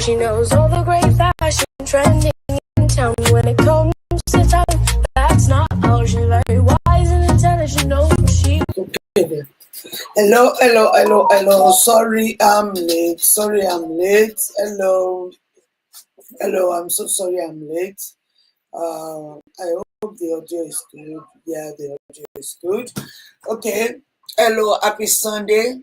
She knows all the great fashion trending in town. When it comes to time, that's not how. She's very wise and intelligent. Knows what she. Hello. Sorry, I'm late. Hello. I'm so sorry I'm late. I hope the audio is good. Yeah, the audio is good. Okay. Hello. Happy Sunday.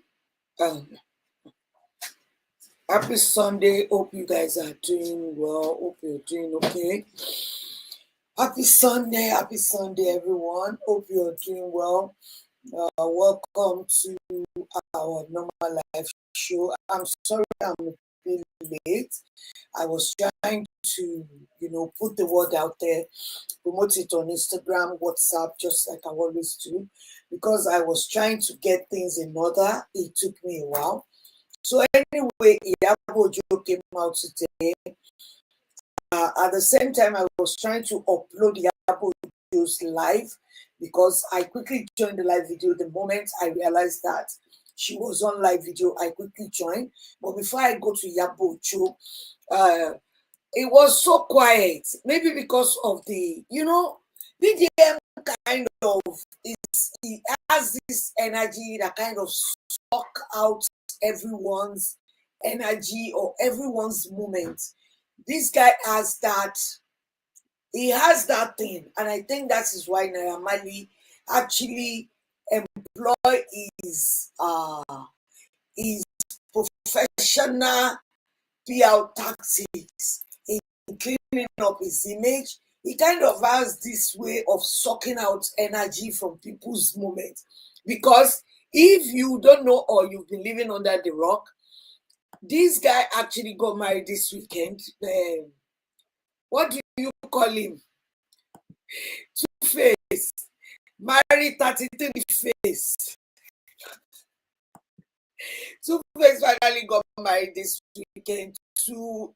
Happy Sunday. Hope you guys are doing well. Hope you're doing okay. Happy Sunday, everyone. Hope you're doing well. Welcome to our normal life show. I'm sorry I'm a bit late. I was trying to, put the word out there, promote it on Instagram, WhatsApp, just like I always do, because I was trying to get things in order. It took me a while. So anyway, Yabo Jo came out today. At the same time, I was trying to upload Yabo Jo's live because I quickly joined the live video. The moment I realized that she was on live video, I quickly joined. But before I go to Yabo Jo, it was so quiet. Maybe because of the, VDM kind of it has this energy that kind of suck out everyone's energy or everyone's moment. This guy has that. He has that thing, and I think that is why Naira Marley actually employ his professional PR tactics in cleaning up his image. He kind of has this way of sucking out energy from people's moments. Because if you don't know or you've been living under the rock, this guy actually got married this weekend. What do you call him? Tuface. Married 33 face. Tuface finally got married this weekend to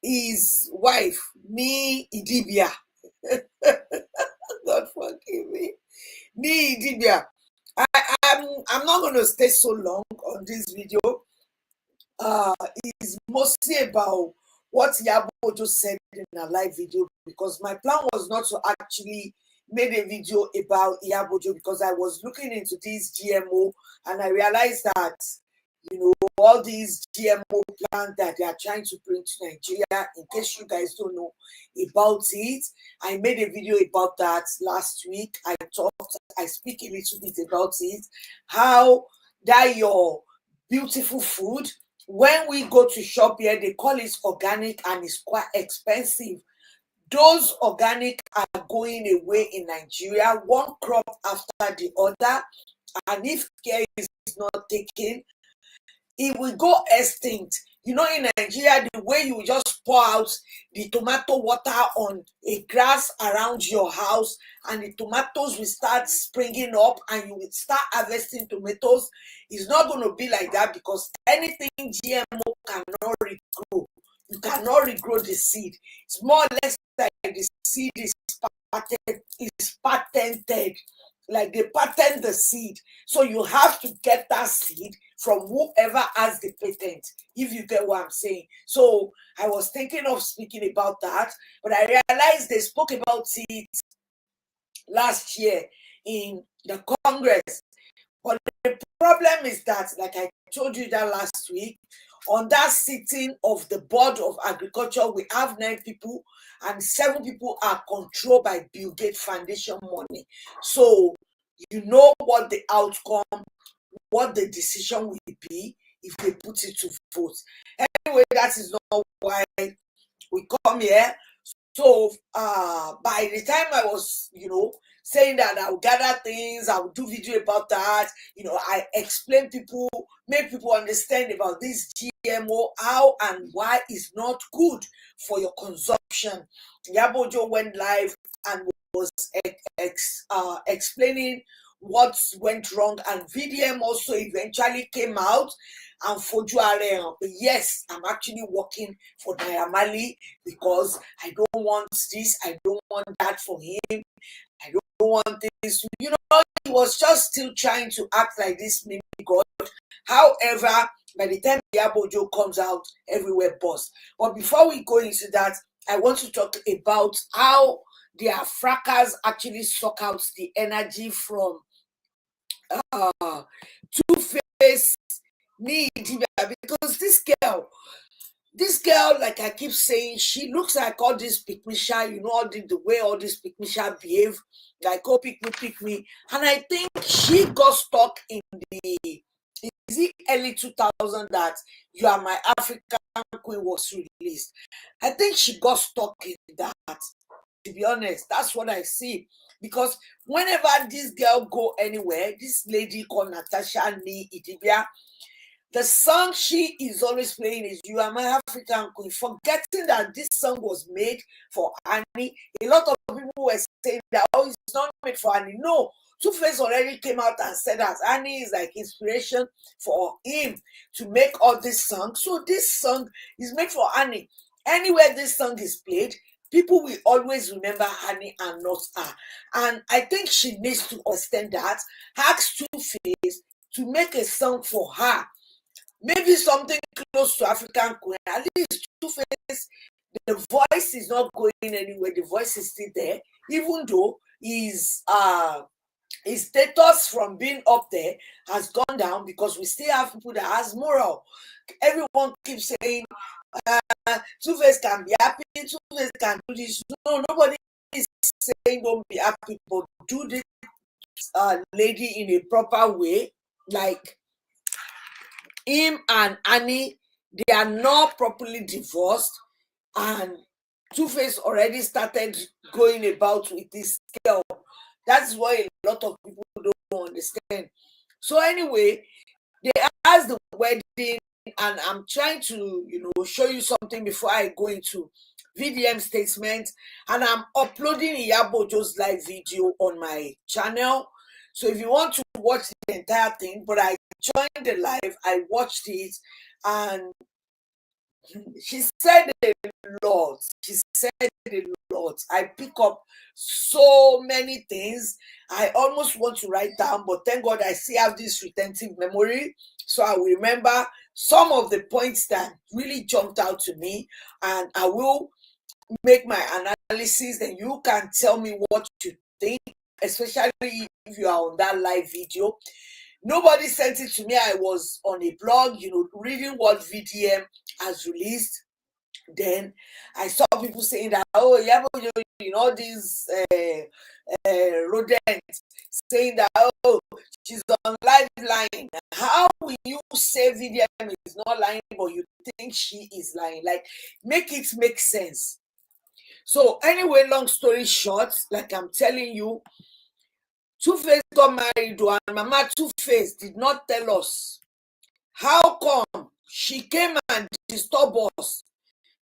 his wife, Nee Idibia. God forgive me. Nee Idibia. I'm not going to stay so long on this video. It's mostly about what Yabo Jo said in a live video, because my plan was not to actually make a video about Yabo Jo, because I was looking into this GMO and I realized that, all these GMO plants that they are trying to bring to Nigeria, in case you guys don't know about it, I made a video about that last week. I speak a little bit about it, how that your beautiful food, when we go to shop here, they call it organic and it's quite expensive. Those organic are going away in Nigeria, one crop after the other, and if care is not taken, it will go extinct. In Nigeria, the way you just pour out the tomato water on a grass around your house and the tomatoes will start springing up and you will start harvesting tomatoes, it's not going to be like that, because anything GMO cannot regrow. You cannot regrow the seed. It's more or less like the seed is patented. Like they patent the seed. So you have to get that seed from whoever has the patent, if you get what I'm saying. So I was thinking of speaking about that, but I realized they spoke about it last year in the Congress. But the problem is that, like I told you that last week, on that sitting of the Board of Agriculture, we have 9 people and 7 people are controlled by Bill Gates Foundation money. So you know what the outcome, what the decision will be if they put it to vote. Anyway, that is not why we come here. So by the time I was, saying that I will gather things, I will do video about that, I explain people, make people understand about this GMO, how and why it's not good for your consumption. Yabo Jo went live and was explaining what went wrong, and VDM also eventually came out and fojú ara ẹ̀. Yes, I'm actually working for Naira Marley because I don't want this, I don't want that for him, I don't want this. He was just still trying to act like this mini God. However, By the time Yabo Jo comes out, everywhere busts. But before we go into that, I want to talk about how their fracas actually suck out the energy from Tuface, Nee Idibia, because this girl, like I keep saying, she looks like all this pick me shy, all the way all this pick me shy behave, like, oh, pick me. And I think she got stuck in the, is it early 2000 that You Are My African Queen was released. I think she got stuck in that, to be honest. That's what I see. Because whenever this girl go anywhere, this lady called Natasha Nee Idibia, the song she is always playing is You Are My African Queen, forgetting that this song was made for Annie. A lot of people were saying that, oh, it's not made for Annie. No, Tuface already came out and said that Annie is like inspiration for him to make all this song. So this song is made for Annie. Anywhere this song is played, people will always remember Annie and not her. And I think she needs to understand that. Ask Tuface to make a song for her. Maybe something close to African Queen. At least Tuface, the voice is not going anywhere. The voice is still there, even though his status from being up there has gone down, because we still have people that has moral. Everyone keeps saying Tuface can be happy, Tuface can do this. No, nobody is saying don't be happy, but do this lady in a proper way. Like, him and Annie, they are not properly divorced, and Tuface already started going about with this girl. That's why a lot of people don't understand. So anyway, they asked the wedding, and I'm trying to, show you something before I go into VDM statement, and I'm uploading Yabo Jo's live video on my channel. So if you want to watch the entire thing, but I joined the live, I watched it, and she said a lot. She said a lot. I pick up so many things. I almost want to write down, but thank God I still have this retentive memory. So I will remember some of the points that really jumped out to me, and I will make my analysis, and you can tell me what you think, especially if you are on that live video. Nobody sent it to me. I was on a blog, reading what VDM has released. Then I saw people saying that, oh, Yabo Jo, all these rodents saying that, oh, she's on live line. How will you say VDM is not lying, but you think she is lying? Like, make it make sense. So anyway, long story short, like I'm telling you, Tuface got married, and Mama Tuface did not tell us how come she came and disturbed us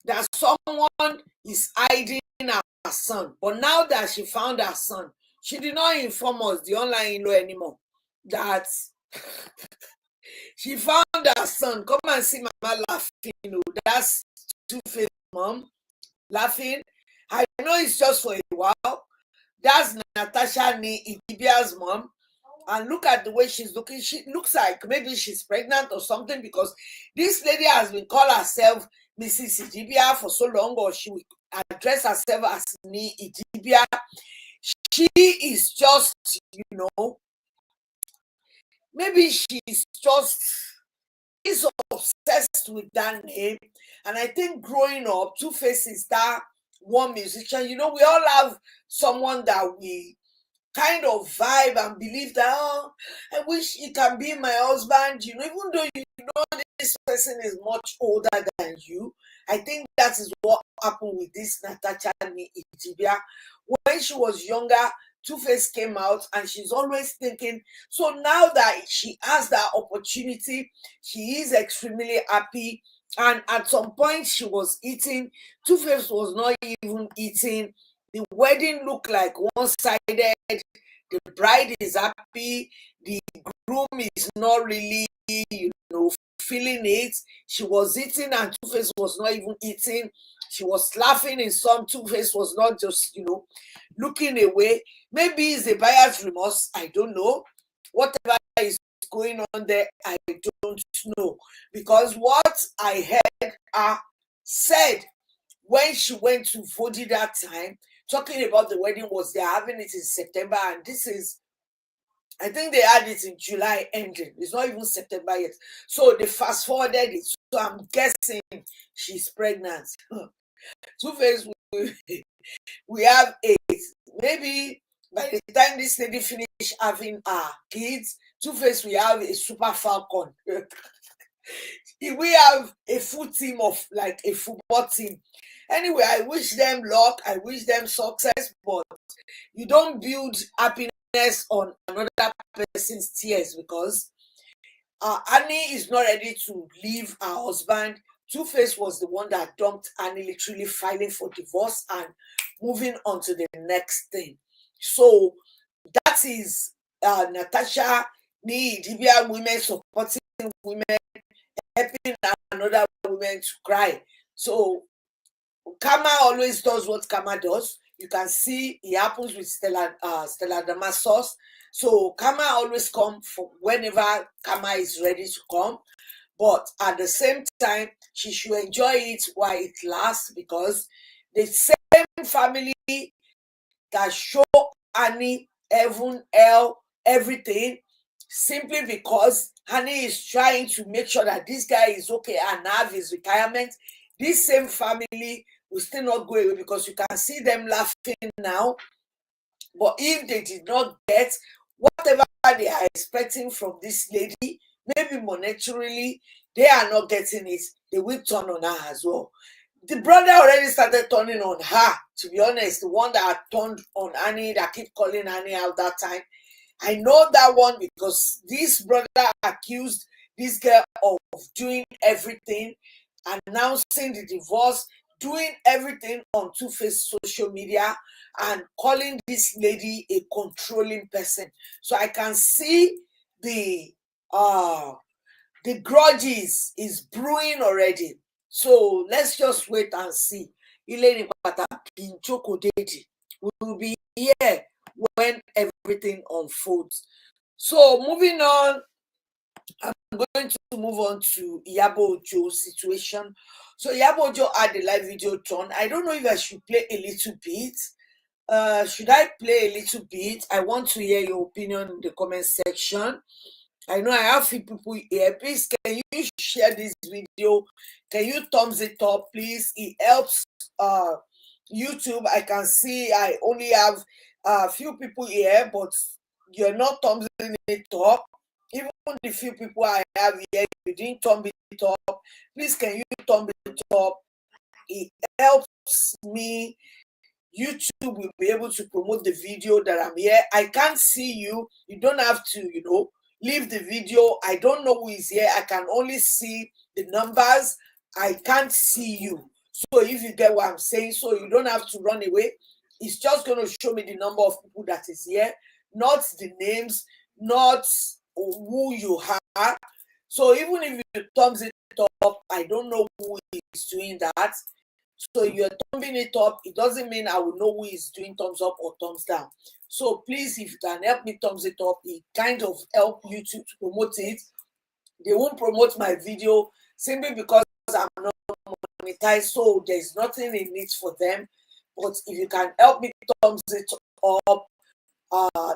that someone is hiding her son. But now that she found her son, she did not inform us, the online in-law, anymore, that she found her son. Come and see Mama laughing. That's Tuface's mom laughing. I know it's just for a while. That's Natasha Nee Idibia's mom. And look at the way she's looking. She looks like maybe she's pregnant or something, because this lady has been called herself Mrs. Idibia for so long, or she will address herself as Nee Idibia. She is just, maybe she's just is obsessed with that name. And I think growing up, Tuface is that one musician. We all have someone that we kind of vibe and believe that, oh, I wish he can be my husband, even though this person is much older than you. I think that is what happened with this Natasha Nee Idibia. When she was younger, Tuface came out, and she's always thinking, so now that she has that opportunity, she is extremely happy. And at some point she was eating, Tuface was not even eating. The wedding looked like one-sided. The bride is happy. The groom is not really, feeling it. She was eating, and Tuface was not even eating. She was laughing in some. Tuface was not just, looking away. Maybe it's a buyer's remorse. I don't know. Whatever is going on there, I don't know. Because what I heard her said when she went to Vodi that time, talking about the wedding, was they're having it in September, and this is, I think they had it in July ending. It's not even September yet. So they fast forwarded it. So I'm guessing she's pregnant. Tuface, we have 8. Maybe by the time this lady finish having her kids, Tuface, we have a super falcon. We have a full team of like a football team. Anyway, I wish them luck. I wish them success, but you don't build happiness on another person's tears, because Annie is not ready to leave her husband. Tuface was the one that dumped Annie, literally filing for divorce and moving on to the next thing. So that is Natasha, Nee Idibia women supporting women, helping another woman to cry. So karma always does what karma does. You can see it happens with Stella Damasus. So karma always comes for whenever karma is ready to come. But at the same time, she should enjoy it while it lasts, because the same family that show Annie heaven, hell, everything, simply because Annie is trying to make sure that this guy is okay and have his retirement. This same family will still not go away, because you can see them laughing now. But if they did not get whatever they are expecting from this lady, maybe monetarily, they are not getting it, they will turn on her as well. The brother already started turning on her, to be honest. The one that turned on Annie, that keep calling Annie out that time. I know that one, because this brother accused this girl of doing everything, announcing the divorce, doing everything on Two-Face social media, and calling this lady a controlling person. So I can see the grudges is brewing already. So let's just wait and see. Ileni Pataki Njoko Deji will be here when everything unfolds. So moving on, I'm going to move on to Yabo Jo situation. So Yabo Jo had a live video turn. I don't know if I should play a little bit. Should I play a little bit? I want to hear your opinion in the comment section. I know I have few people here. Please, can you share this video? Can you thumbs it up, please? It helps YouTube. I can see I only have a few people here, but you're not thumbs it up. Even the few people I have here, you didn't thumb it up. Please, can you thumb it up? It helps me. YouTube will be able to promote the video that I'm here. I can't see you. You don't have to, leave the video. I don't know who is here. I can only see the numbers. I can't see you. So if you get what I'm saying, so you don't have to run away. It's just going to show me the number of people that is here, not the names, not who you are. So even if you thumbs it up, I don't know who is doing that. So you're thumbing it up, it doesn't mean I will know who is doing thumbs up or thumbs down. So please, if you can help me thumbs it up, it kind of help YouTube to promote it. They won't promote my video simply because I'm not monetized, so there's nothing in it for them. But if you can help me thumbs it up,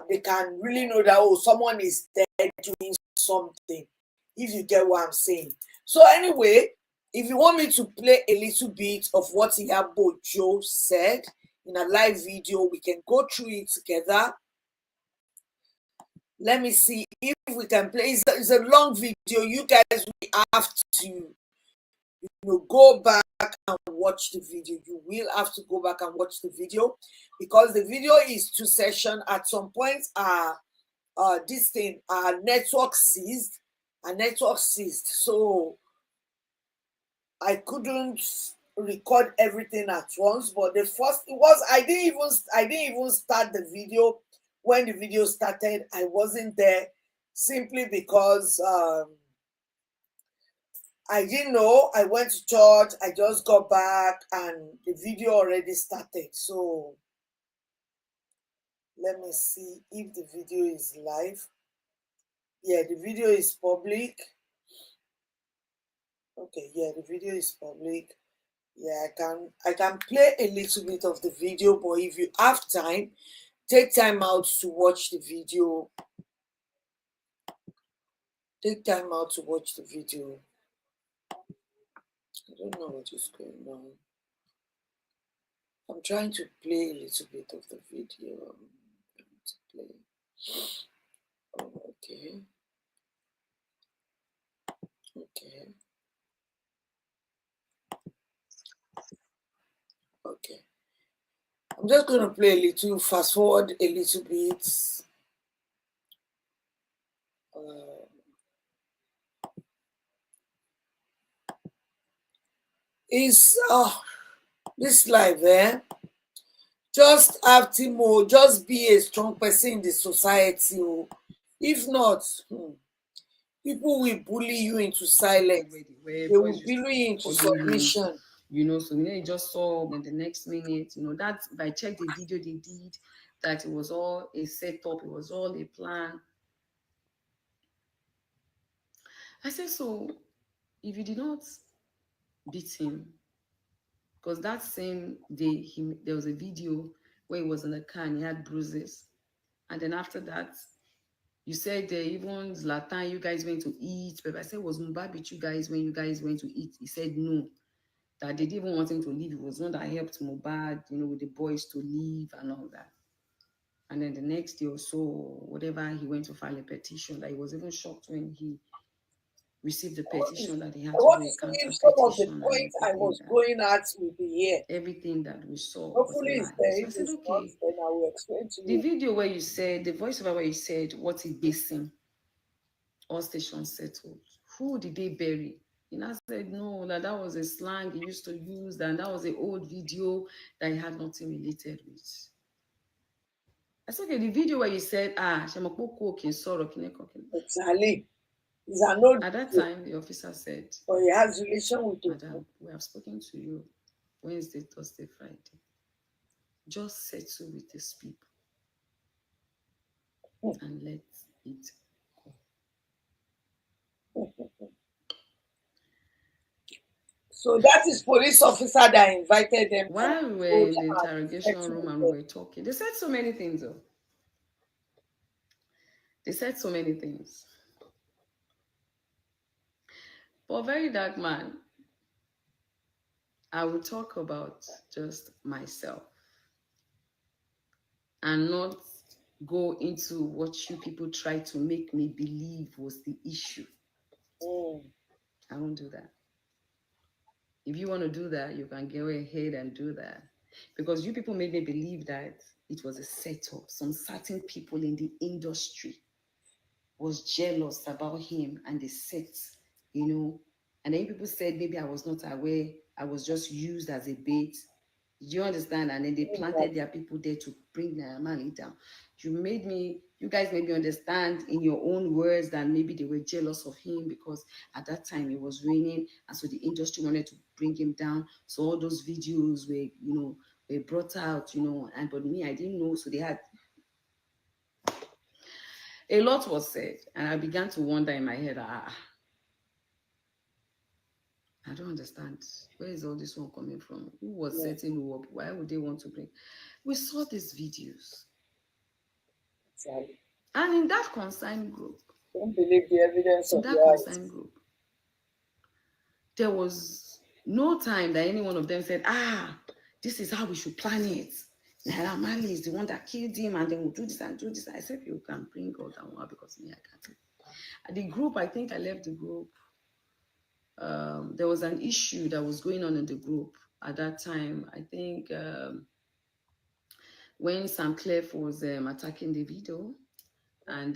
they can really know that, oh, someone is there doing something, if you get what I'm saying. So anyway, if you want me to play a little bit of what Yabo Jo said in a live video, we can go through it together. Let me see if we can play. It's a long video. You guys will have to go back and watch the video. You will have to go back and watch the video, because the video is 2 sessions. At some point, this thing, network ceased. So I couldn't record everything at once. But the first, I didn't even start the video. When the video started, I wasn't there, simply because I didn't know. I went to church, I just got back, and the video already started. So let me see if the video is live. Yeah, the video is public. Okay, yeah, the video is public. Yeah, I can play a little bit of the video, but if you have time, take time out to watch the video. Take time out to watch the video. I don't know what is going on. I'm trying to play a little bit of the video. I'm trying to play. Oh, okay. Okay. Okay. I'm just going to play a little, fast forward a little bit. Is this life, just have Timo, just be a strong person in the society. If not, people will bully you into silence. Where They will boys bully you into follow you, submission. so you just saw in the next minute, that if I checked the video they did, that it was all a setup, it was all a plan. I said, so if you did not beat him, because that same day there was a video where he was in the car and he had bruises, and then after that you said even Zlatan, you guys went to eat. But I said, was Mohbad with you guys when you guys went to eat? He said no, that they didn't even want him to leave. It was not that helped Mohbad, with the boys to leave and all that. And then the next day or so, whatever, he went to file a petition. That he was even shocked when he received the petition that he had to do a counter Some of the petition and points I everything. was going at will be here. Everything that we saw was a Hopefully it's lie. there. So I If said, it's not, okay. then I will explain to The you. video where you said, the voiceover where you said, what is basing, all stations settled. Who did they bury? And I said, no, that was a slang he used to use, and that was an old video that he had nothing related with. I said, okay, the video where you said, Shemokoko can sorrow, Exactly. It's an old at that video, time, the officer said, but it has relation with the Madam, we have spoken to you Wednesday, Thursday, Friday. Just settle with these people and let it go. So that is police officer that invited them. While we were in the interrogation room and we were talking, they said so many things, though. They said so many things. For a very dark man, I will talk about just myself and not go into what you people try to make me believe was the issue. I won't do that. If you want to do that, you can go ahead and do that. Because you people made me believe that it was a setup. Some certain people in the industry was jealous about him and they set, and then people said maybe I was not aware, I was just used as a bait. You understand? And then they planted their people there to bring Naira down. You guys made me understand in your own words that maybe they were jealous of him because at that time it was raining, and so the industry wanted to bring him down. So all those videos were brought out, and but me, I didn't know. So they had a lot was said, and I began to wonder in my head, I don't understand. Where is all this one coming from? Who was setting who up? Why would they want to bring? We saw these videos. Exactly. And in that consigned group, don't believe the evidence in of that consigned group, there was no time that any one of them said, this is how we should plan it. Naira Marley is the one that killed him, and then we'll do this and do this. I said, you can bring all that one because me, I can't. The group, I think I left the group. There was an issue that was going on in the group at that time. I think when Sam Clef was attacking the video, and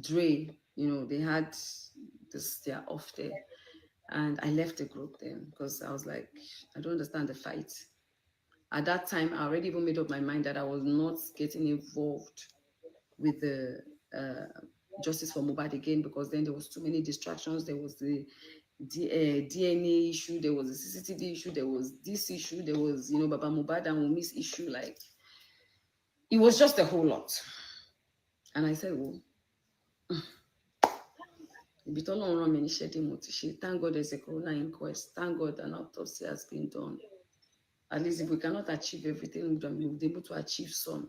Dre, they had this, they're off there. And I left the group then because I was like, I don't understand the fight. At that time, I already even made up my mind that I was not getting involved with the Justice for Mohbad again, because then there was too many distractions. There was the DNA issue, there was the CCTV issue, there was this issue, there was, Baba Mohbad and Wumi's issue. Like, it was just a whole lot. And I said, well, Thank God there's a corona inquest. Thank God an autopsy has been done. At least if we cannot achieve everything we've done, we'll be able to achieve some.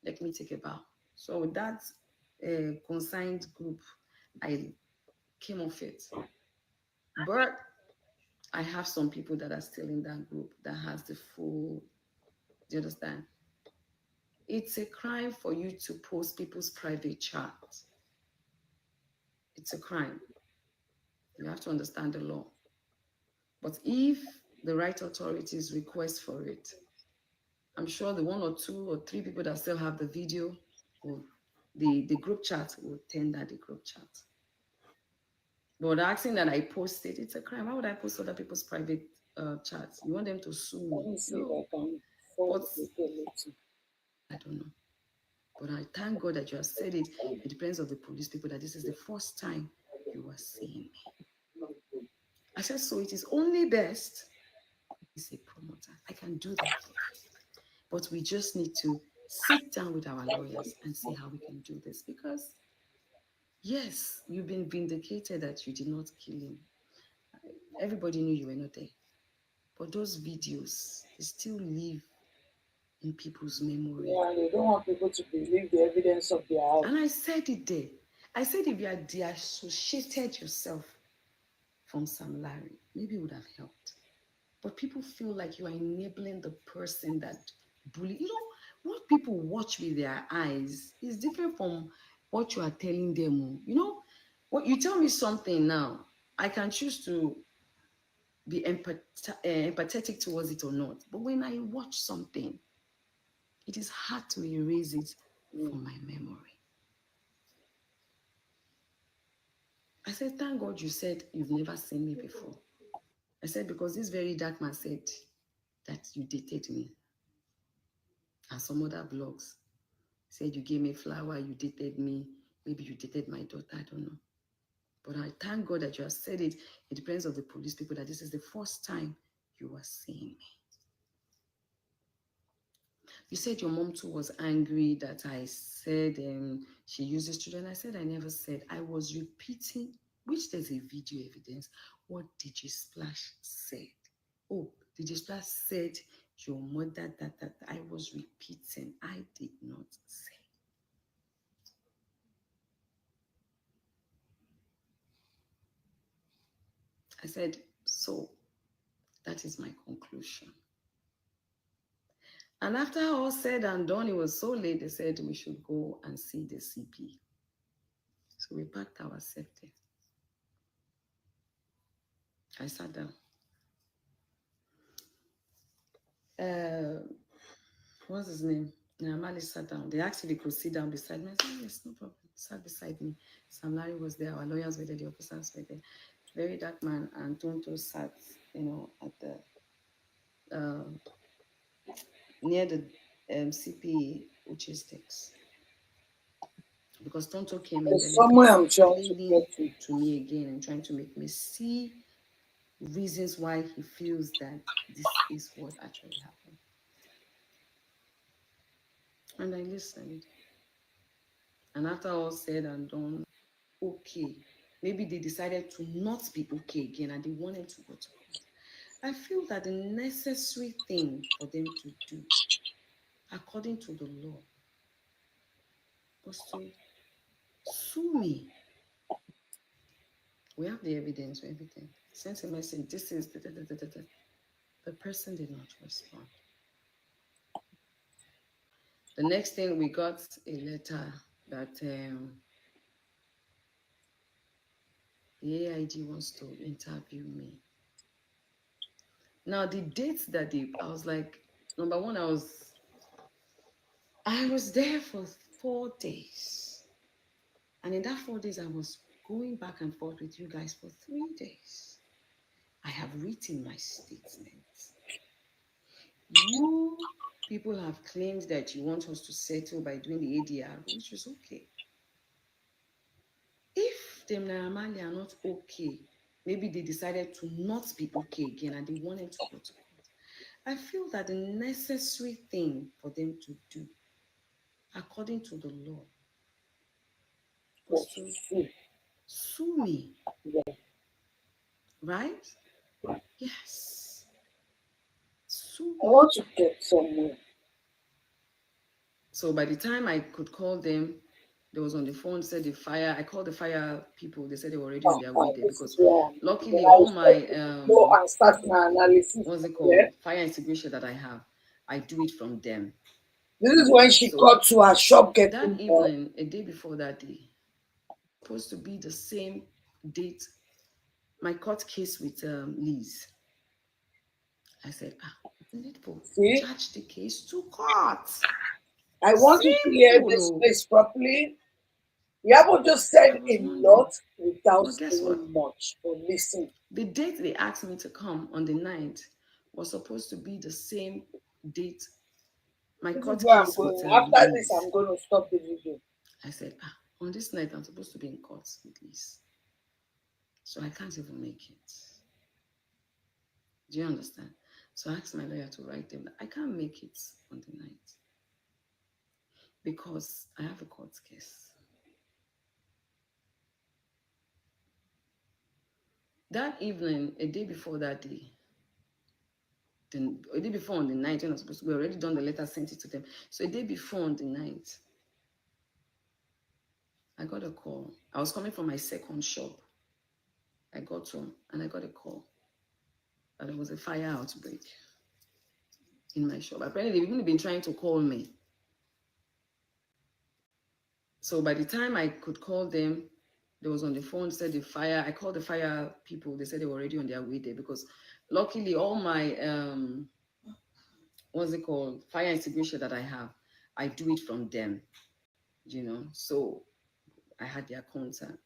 Let me take a bow. So with that consigned group, I came off it. But I have some people that are still in that group that has the full, do you understand? It's a crime for you to post people's private chat. It's a crime. You have to understand the law. But if the right authorities request for it, I'm sure the 1 or 2 or 3 people that still have the video or the group chat will tender the group chat. But asking that I post it, it's a crime. Why would I post other people's private chats? You want them to sue me? No. But I don't know. But I thank God that you have said it. It depends on the police people that this is the first time you are seeing me. I said, so it is only best. He's a promoter. I can do that for you. But we just need to sit down with our lawyers and see how we can do this. Because, yes, you've been vindicated that you did not kill him. Everybody knew you were not there. But those videos, they still live in people's memory. Yeah, they don't want people to believe the evidence of their house. And I said it there. I said if you had deassociated yourself from Sam Larry, maybe it would have helped. But people feel like you are enabling the person that bully. You know, what people watch with their eyes is different from what you are telling them. You know, what you tell me something now, I can choose to be empathetic towards it or not. But when I watch something, it is hard to erase it from my memory. I said, thank God you said you've never seen me before. I said, because this very dark man said that you dated me. And some other blogs said you gave me flower, you dated me, maybe you dated my daughter, I don't know. But I thank God that you have said it. It depends on the police people that this is the first time you are seeing me. You said your mom too was angry that I said she uses children. I said I never said. I was repeating, which there's a video evidence, what DJ Splash said. Oh, DJ Splash said your mother that I was repeating. I did not say. I said, so that is my conclusion. And after all said and done, it was so late, they said we should go and see the CP. So we packed our safety. I sat down. What's his name? Namali sat down. They asked if he could sit down beside me. I said, yes, no problem. He sat beside me. Sam Larry was there. Our lawyers were there. The officers were there. Very dark man. And Tonto sat, at the near the CP logistics. Because Tonto came in, Somewhere I'm trying to get to me again and trying to make me see reasons why he feels that this is what actually happened. And I listened. And after all said and done, okay, maybe they decided to not be okay again and they wanted to go to court. I feel that the necessary thing for them to do, according to the law, was to sue me. We have the evidence for everything. Sent a message, this is the person did not respond. The next thing we got a letter that the AIG wants to interview me. Now the dates that I was like, number one, I was there for 4 days. And in that 4 days, I was going back and forth with you guys for 3 days. I have written my statements. You people have claimed that you want us to settle by doing the ADR, which is okay. If the Naira are not okay, maybe they decided to not be okay again and they wanted to go to court. I feel that the necessary thing for them to do, according to the law, was to sue me. Yeah. Right? Yes. Sue I me. want to get somewhere. So by the time I could call them, they was on the phone, said the fire. I called the fire people. They said they were already on their way there This is because where luckily I all my go and start my analysis. what's it called? Yeah. Fire extinguisher that I have. I do it from them. This is when she So got to her shop that getting evening, a day before that day, supposed to be the same date, my court case with Liz. I said, needful. See, Charge the case to court. I want you to hear this Simple. place properly. Yabo just said I was a wondering. lot without But guess what? saying much. But listen. The date they asked me to come on the 9th was supposed to be the same date my This is court where I'm case going. with After this, Liz. I'm going to stop the video. I said, on this night, I'm supposed to be in court with Liz. So I can't even make it. Do you understand? So I asked my lawyer to write them. I can't make it on the night because I have a court case. That evening, a day before that day, a day before on the 9th, when I was supposed to, we already done the letter, sent it to them. So a day before on the 9th, I got a call. I was coming from my second shop. I got home and I got a call that there was a fire outbreak in my shop. Apparently, they've even been trying to call me. So by the time I could call them, they was on the phone, said the fire. I called the fire people. They said they were already on their way there because luckily all my, what's it called, fire extinguisher that I have, I do it from them, So I had their contact.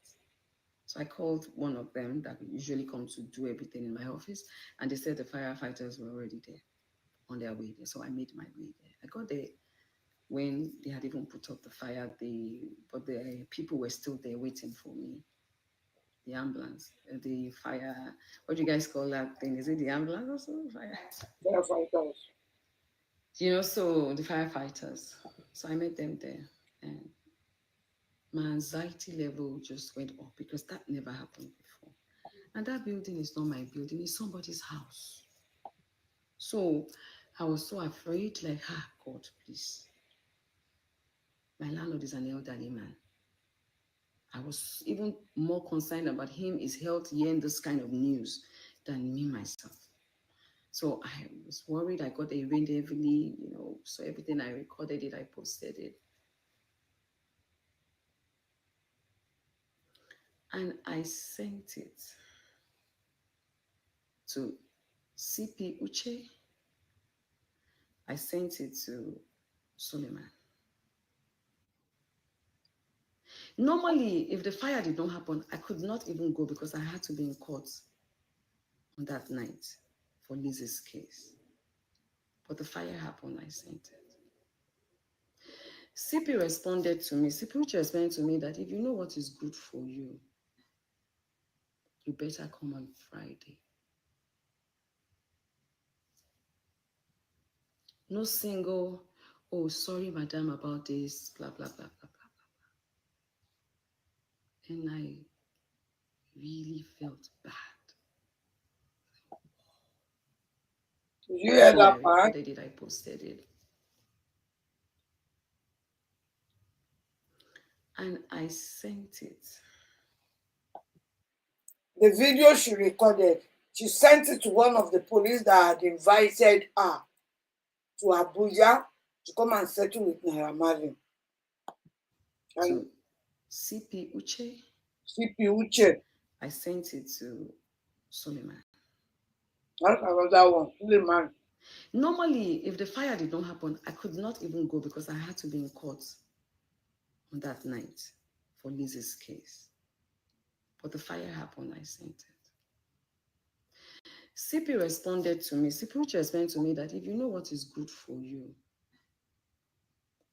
So I called one of them that usually comes to do everything in my office, and they said the firefighters were already there on their way there. So I made my way there. I got there when they had even put up the fire, but the people were still there waiting for me. The ambulance, the fire, what do you guys call that thing? Is it the ambulance also? Fire? Firefighters. So the firefighters. So I met them there, and my anxiety level just went up because that never happened before. And that building is not my building, it's somebody's house. So I was so afraid, like, God, please. My landlord is an elderly man. I was even more concerned about him, his health, hearing this kind of news than me, myself. So I was worried. I got rained heavily, so everything I recorded it, I posted it. And I sent it to CP Uche. I sent it to Suleiman. Normally, if the fire did not happen, I could not even go because I had to be in court on that night for Liz's case. But the fire happened, I sent it. CP responded to me. CP responded to me that if you know what is good for you, you better come on Friday. No single, oh, sorry, madam, about this, blah, blah, blah, blah, blah, blah. And I really felt bad. Did you hear I that part? recorded it, I posted it. And I sent it. The video she recorded, she sent it to one of the police that had invited her to Abuja to come and settle with Naira Marley. To CP Uche. CP Uche. I sent it to Suleiman. That's another one, Suleiman. Normally, if the fire did not happen, I could not even go because I had to be in court on that night for Liz's case. But the fire happened, I sent it. CP responded to me. CP responded to me that if you know what is good for you,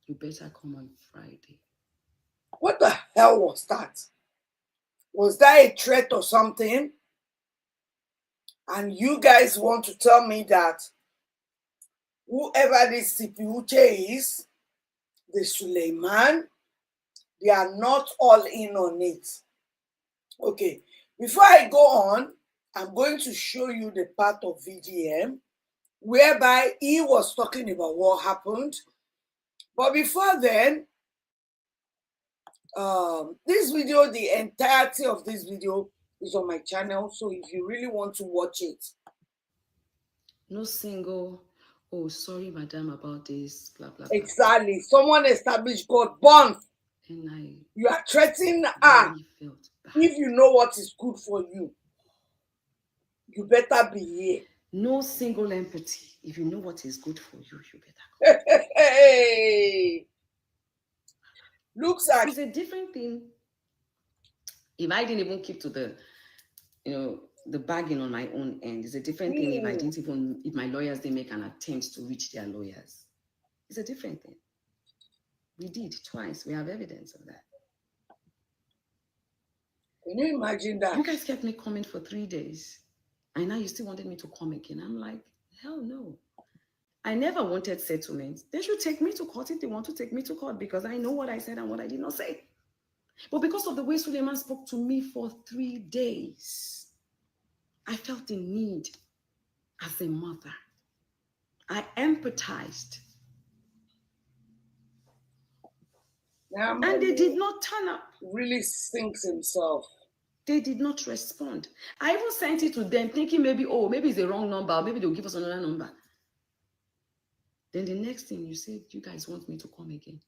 you better come on Friday. What the hell was that? Was that a threat or something? And you guys want to tell me that whoever this CP Uche is, the Suleiman, They are not all in on it. Okay, before I go on, I'm going to show you the part of VDM whereby he was talking about what happened. But before then, this video, the entirety of this video is on my channel. So if you really want to watch it, No single, oh, sorry, madam, about this, blah, blah, blah. exactly. Someone established God born. And You are threatening her. really felt bad. If you know what is good for you, you better be here. No single empathy. If you know what is good for you, you better go. Hey. Looks like It's a different thing. If I didn't even keep to the, the bargain on my own end, it's a different thing if my lawyers didn't make an attempt to reach their lawyers. It's a different thing. We did twice. We have evidence of that. Can you imagine that? You guys kept me coming for 3 days. And now you still wanted me to come again. I'm like, hell no. I never wanted settlement. They should take me to court if they want to take me to court, because I know what I said and what I did not say. But because of the way Suleiman spoke to me for 3 days, I felt the need as a mother. I empathized. And they did not turn up. Really sinks himself. They did not respond. I even sent it to them thinking maybe it's the wrong number, or maybe they'll give us another number. Then the next thing you said, you guys want me to come again.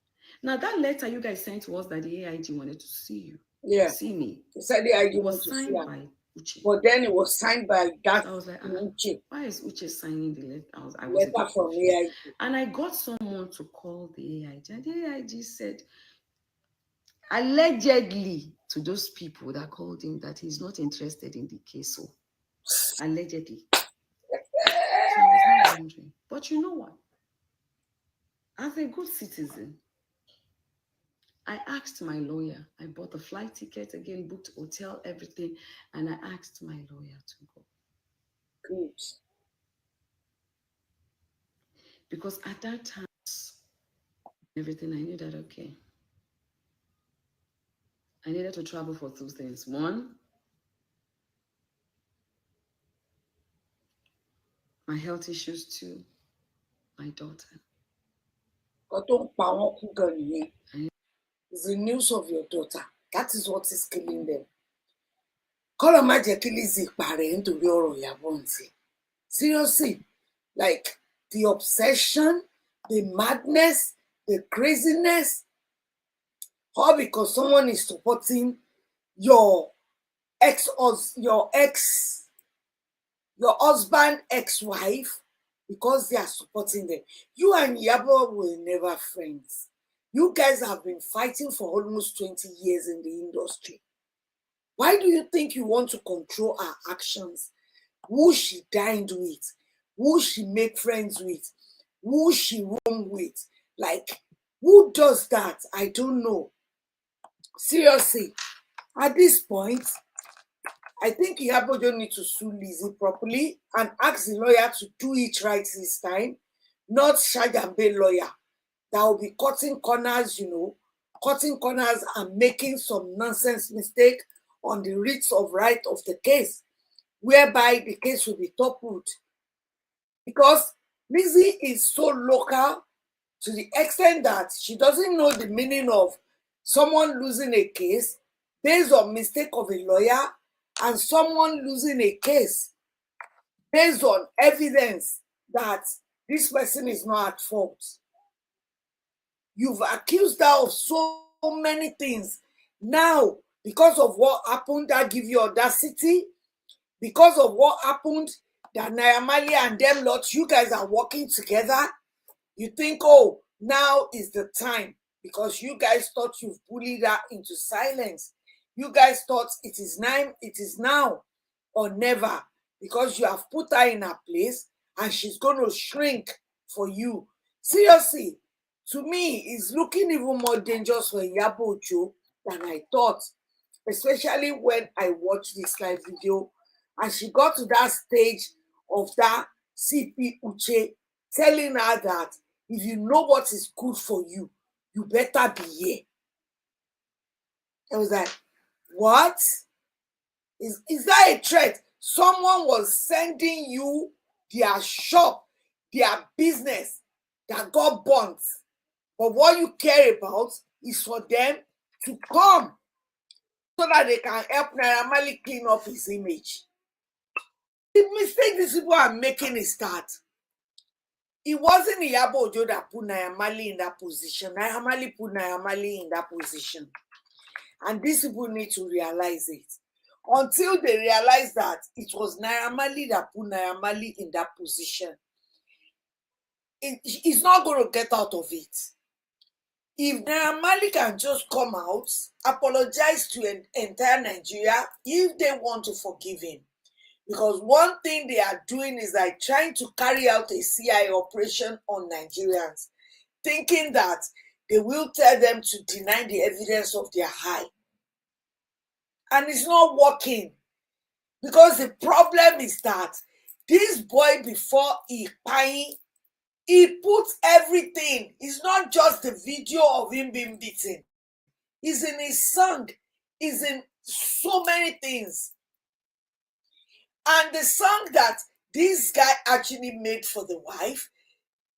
Now that letter you guys sent to us that the AIG wanted to see you. Yeah. See me. He said the AIG was signed by Uche. But then it was signed by that. I was like, Uche. Why is Uche signing the letter? I was letter from AIG. And I got someone to call the AIG. And the AIG said, allegedly, to those people that called him, that he's not interested in the case. So, allegedly. So I was not wondering. But you know what? As a good citizen, I asked my lawyer. I bought the flight ticket again, booked hotel, everything, and I asked my lawyer to go. Good. Because at that time, everything, I knew that, okay, I needed to travel for 2 things. One, my health issues. 2, my daughter. It's the news of your daughter. That is what is killing them. Seriously, like the obsession, the madness, the craziness, all because someone is supporting your husband, ex-wife, because they are supporting them. You and Yabo were never friends. You guys have been fighting for almost 20 years in the industry. Why do you think you want to control her actions? Who she dined with, who she make friends with, who she roam with. Like, who does that? I don't know. Seriously, at this point, I think Yabo Jo need to sue Lizzie properly and ask the lawyer to do it right this time, not Shajambe lawyer that will be cutting corners, cutting corners and making some nonsense mistake on the reads of right of the case, whereby the case will be toppled. Because Lizzie is so local to the extent that she doesn't know the meaning of someone losing a case based on mistake of a lawyer and someone losing a case based on evidence that this person is not at fault. You've accused her of so many things. Now, because of what happened, that give you audacity. Because of what happened, that Naira and them lot, you guys are working together. You think, oh, now is the time, because you guys thought you've bullied her into silence. You guys thought it is now or never, because you have put her in her place and she's going to shrink for you. Seriously, to me, it's looking even more dangerous for Yabo Jo than I thought, especially when I watched this live video and she got to that stage of that CP Uche telling her that if you know what is good for you, you better be here. It was like, what? Is that a threat? Someone was sending you their shop, their business that got burnt. But what you care about is for them to come so that they can help Naira Marley clean up his image. The mistake these people are making is that it wasn't Yabo Jo that put Naira Marley in that position. Naira Marley put Naira Marley in that position. And these people need to realize it. Until they realize that it was Naira Marley that put Naira Marley in that position, he's not going to get out of it. If Naira Marley can just come out, apologize to entire Nigeria if they want to forgive him. Because one thing they are doing is like trying to carry out a CIA operation on Nigerians, thinking that they will tell them to deny the evidence of their high. And it's not working. Because the problem is that this boy, before he puts everything. It's not just the video of him being beaten. It's in his song. It's in so many things. And the song that this guy actually made for the wife,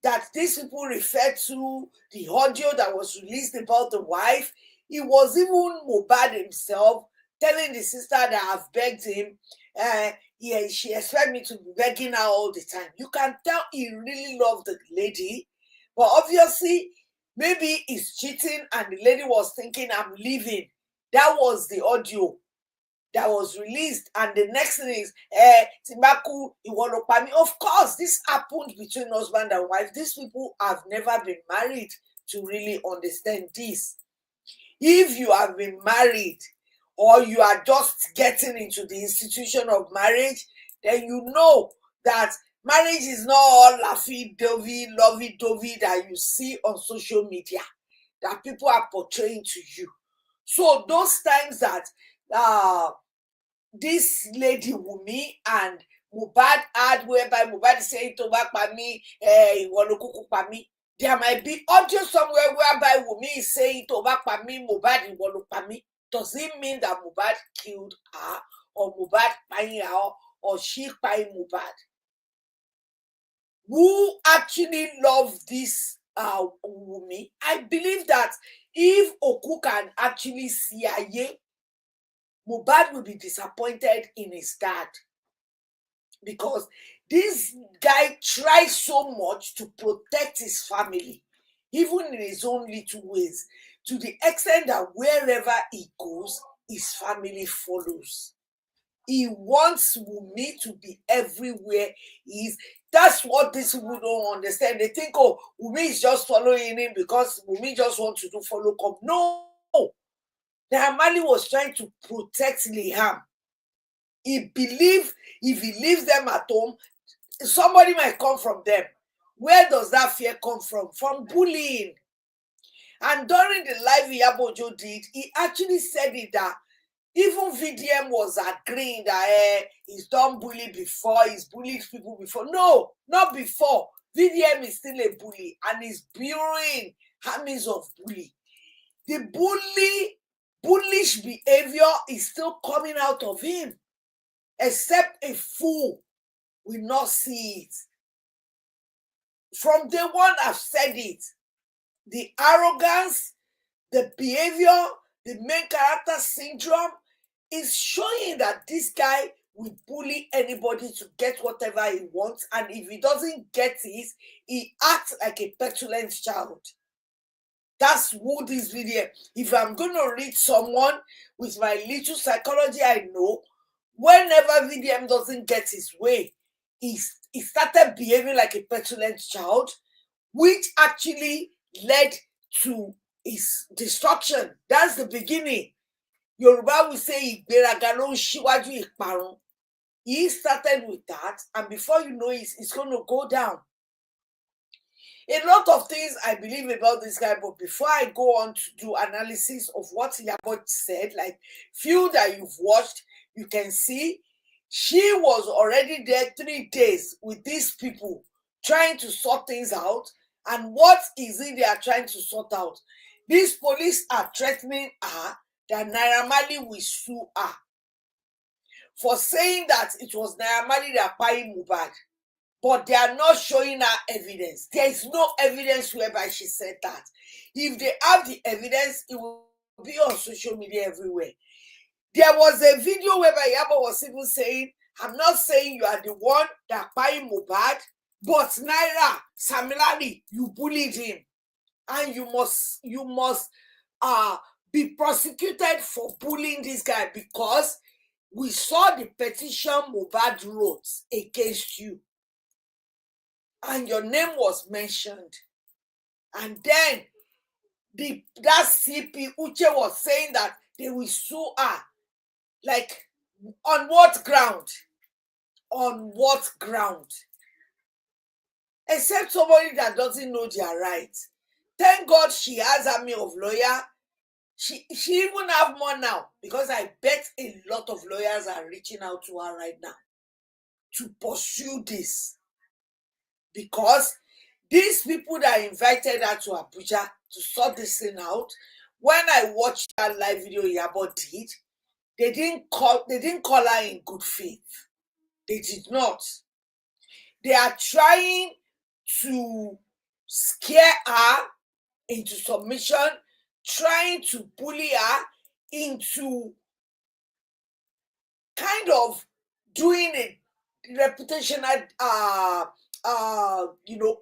that these people refer to, the audio that was released about the wife, it was even Mohbad himself telling the sister that I've begged him, she expects me to be begging her all the time. You can tell he really loved the lady, but obviously, maybe he's cheating and the lady was thinking, I'm leaving. That was the audio that was released. And the next thing is, Timbaku, Iwolopami. Of course, this happened between husband and wife. These people have never been married to really understand this. If you have been married, or you are just getting into the institution of marriage, then you know that marriage is not all lovey-dovey that you see on social media, that people are portraying to you. So those times that this lady Wumi and Mohbad had, whereby Mohbad is saying to back by me, there might be audio somewhere whereby Wumi is saying to back by me, Mohbad me. Does it mean that Mohbad killed her, or Mohbad buying her, or she buying Mohbad? Who actually loved this Wumi? I believe that if Oku can actually see Aye, Mohbad will be disappointed in his dad. Because this guy tries so much to protect his family, even in his own little ways, to the extent that wherever he goes, his family follows. He wants Wumi to be everywhere he is. That's what these people don't understand. They think, oh, Wumi is just following him because Wumi just wants to do follow up. No. Naira Marley was trying to protect Liam. He believed if he leaves them at home, somebody might come from them. Where does that fear come from? From bullying. And during the live Yabo Jo did, he actually said it that even VDM was agreeing that he's done bully before, he's bullied people before. No, not before. VDM is still a bully and he's burying armies of bully. The bullish behavior is still coming out of him. Except a fool will not see it. From day one, I've said it. The arrogance, the behavior, the main character syndrome is showing that this guy will bully anybody to get whatever he wants. And if he doesn't get it, he acts like a petulant child. That's who this video. If I'm going to read someone with my little psychology, I know whenever VDM doesn't get his way, he started behaving like a petulant child, which actually led to his destruction. That's the beginning. Yoruba will say, he started with that, and before you know it, it's going to go down. A lot of things I believe about this guy, but before I go on to do analysis of what Yabo said, like few that you've watched, you can see she was already there 3 days with these people trying to sort things out. And what is it they are trying to sort out? These police are threatening her that Naira Marley will sue her for saying that it was Naira Marley that paid Mohbad, but they are not showing her evidence. There is no evidence whereby she said that. If they have the evidence, it will be on social media everywhere. There was a video whereby Yabo was even saying, I'm not saying you are the one that paid Mohbad, but Naira, similarly, you bullied him. And you must be prosecuted for bullying this guy, because we saw the petition Mohbad wrote against you. And your name was mentioned. And then that CP Uche was saying that they will sue her. Like, on what ground? On what ground? Except somebody that doesn't know their rights. Thank God she has an army of lawyers. She even have more now, because I bet a lot of lawyers are reaching out to her right now to pursue this. Because these people that invited her to Abuja to sort this thing out, when I watched that live video Yabo did, they didn't call her in good faith. They did not. They are trying to scare her into submission, trying to bully her into kind of doing a reputational,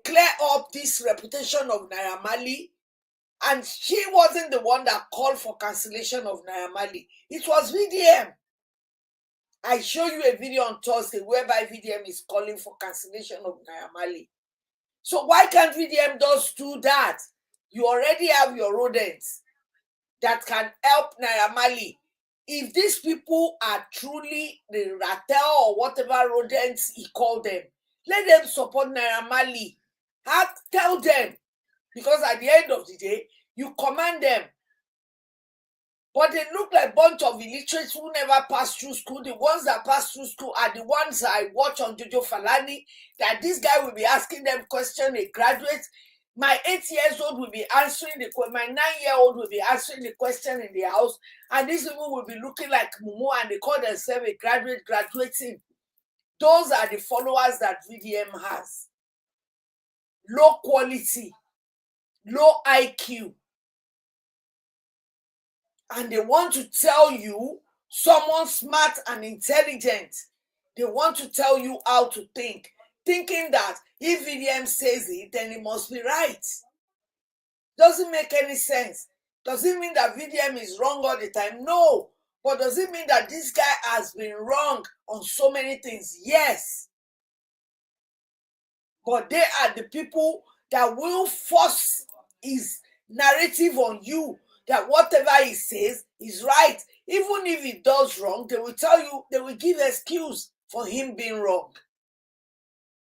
clear up this reputation of Naira Marley. And she wasn't the one that called for cancellation of Naira Marley. It was VDM. I show you a video on Thursday whereby VDM is calling for cancellation of Naira Marley. So why can't VDM just do that? You already have your rodents that can help Naira Marley. If these people are truly the rattel or whatever rodents he called them, let them support Naira Marley. Tell them. Because at the end of the day, you command them. But they look like a bunch of illiterates who never passed through school. The ones that passed through school are the ones I watch on Jojo Falani, that this guy will be asking them questions, a graduate. My 8-year-old will be answering the question. My 9-year-old will be answering the question in the house. And these people will be looking like Mumu and they call themselves a graduate graduating. Those are the followers that VDM has. Low quality, low IQ. And they want to tell you, someone smart and intelligent, they want to tell you how to think, thinking that if VDM says it, then it must be right. Doesn't make any sense. Does it mean that VDM is wrong all the time? No. But does it mean that this guy has been wrong on so many things? Yes. But they are the people that will force his narrative on you, that whatever he says is right. Even if he does wrong, they will tell you, they will give excuse for him being wrong.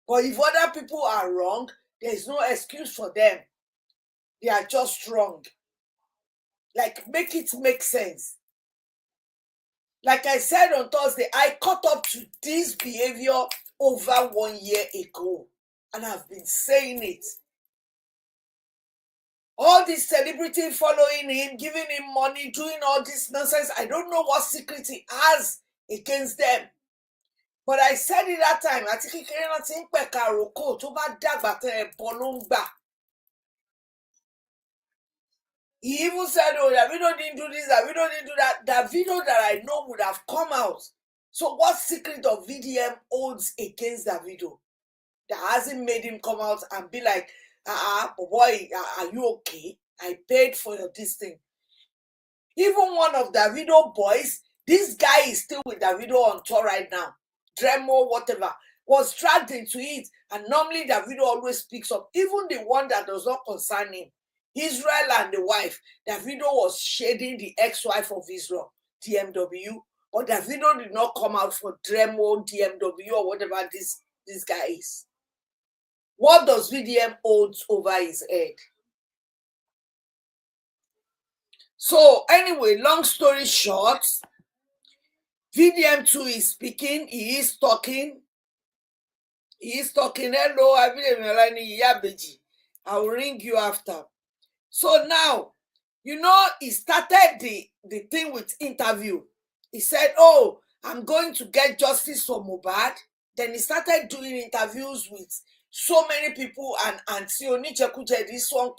But if other people are wrong, there is no excuse for them. They are just wrong. Like, make it make sense. Like I said on Thursday, I caught up to this behavior over 1 year ago. And I've been saying it. All this celebrity following him, giving him money, doing all this nonsense. I don't know what secret he has against them. But I said it that time. I think he even said, oh, Davido didn't do this, Davido didn't do that. Davido that I know would have come out. So what secret of VDM holds against Davido that hasn't made him come out and be like, boy, are you okay? I paid for this thing. Even one of Davido boys, this guy is still with Davido on tour right now. Dremo, whatever, was dragged into it. And normally Davido always speaks up. Even the one that does not concern him. Israel and the wife. Davido was shading the ex-wife of Israel, DMW. But Davido did not come out for Dremo, DMW, or whatever this guy is. What does VDM hold over his head? So anyway, long story short, VDM 2 is speaking. He is talking. Hello, I will ring you after. So now, he started the thing with interview. He said, oh, I'm going to get justice for Mohbad. Then he started doing interviews with so many people, and Auntie Onichekuje, this one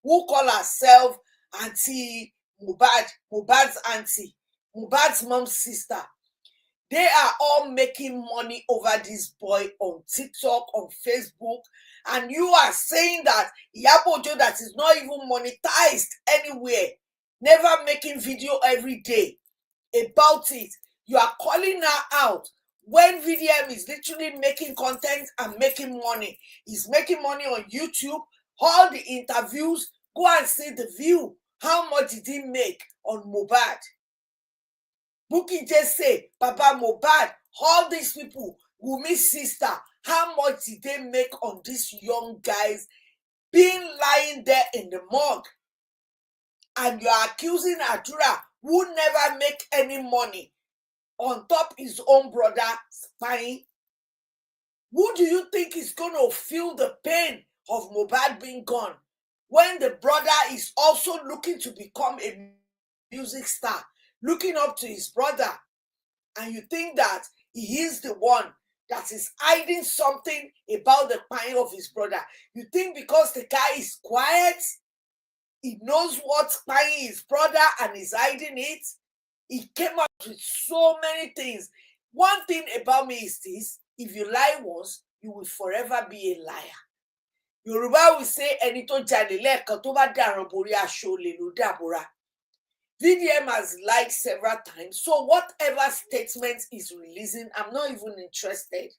who call herself Auntie Mohbad's auntie, Mohbad's mom's sister. They are all making money over this boy on TikTok, on Facebook, and you are saying that Yabo Jo, that is not even monetized anywhere, never making video every day about it. You are calling her out when VDM is literally making content and making money. He's making money on YouTube. All the interviews, go and see the view. How much did he make on Mohbad? Bukky just say, Papa Mohbad, all these people, Wumi's sister, how much did they make on these young guys being lying there in the morgue? And you are accusing Adura, who never make any money, on top his own brother spying. Who do you think is going to feel the pain of Mohbad being gone when the brother is also looking to become a music star, looking up to his brother, and you think that he is the one that is hiding something about the pain of his brother? You think because the guy is quiet, he knows what's pain his brother and is hiding it? He came up with so many things. One thing about me is this: if you lie once, you will forever be a liar. Yoruba will say, "Ẹni tó jalè lẹ́ẹ̀kan tó bá dàrán borí aṣọ olè ló dàbòrà." VDM has lied several times, so whatever statement is releasing, I'm not even interested.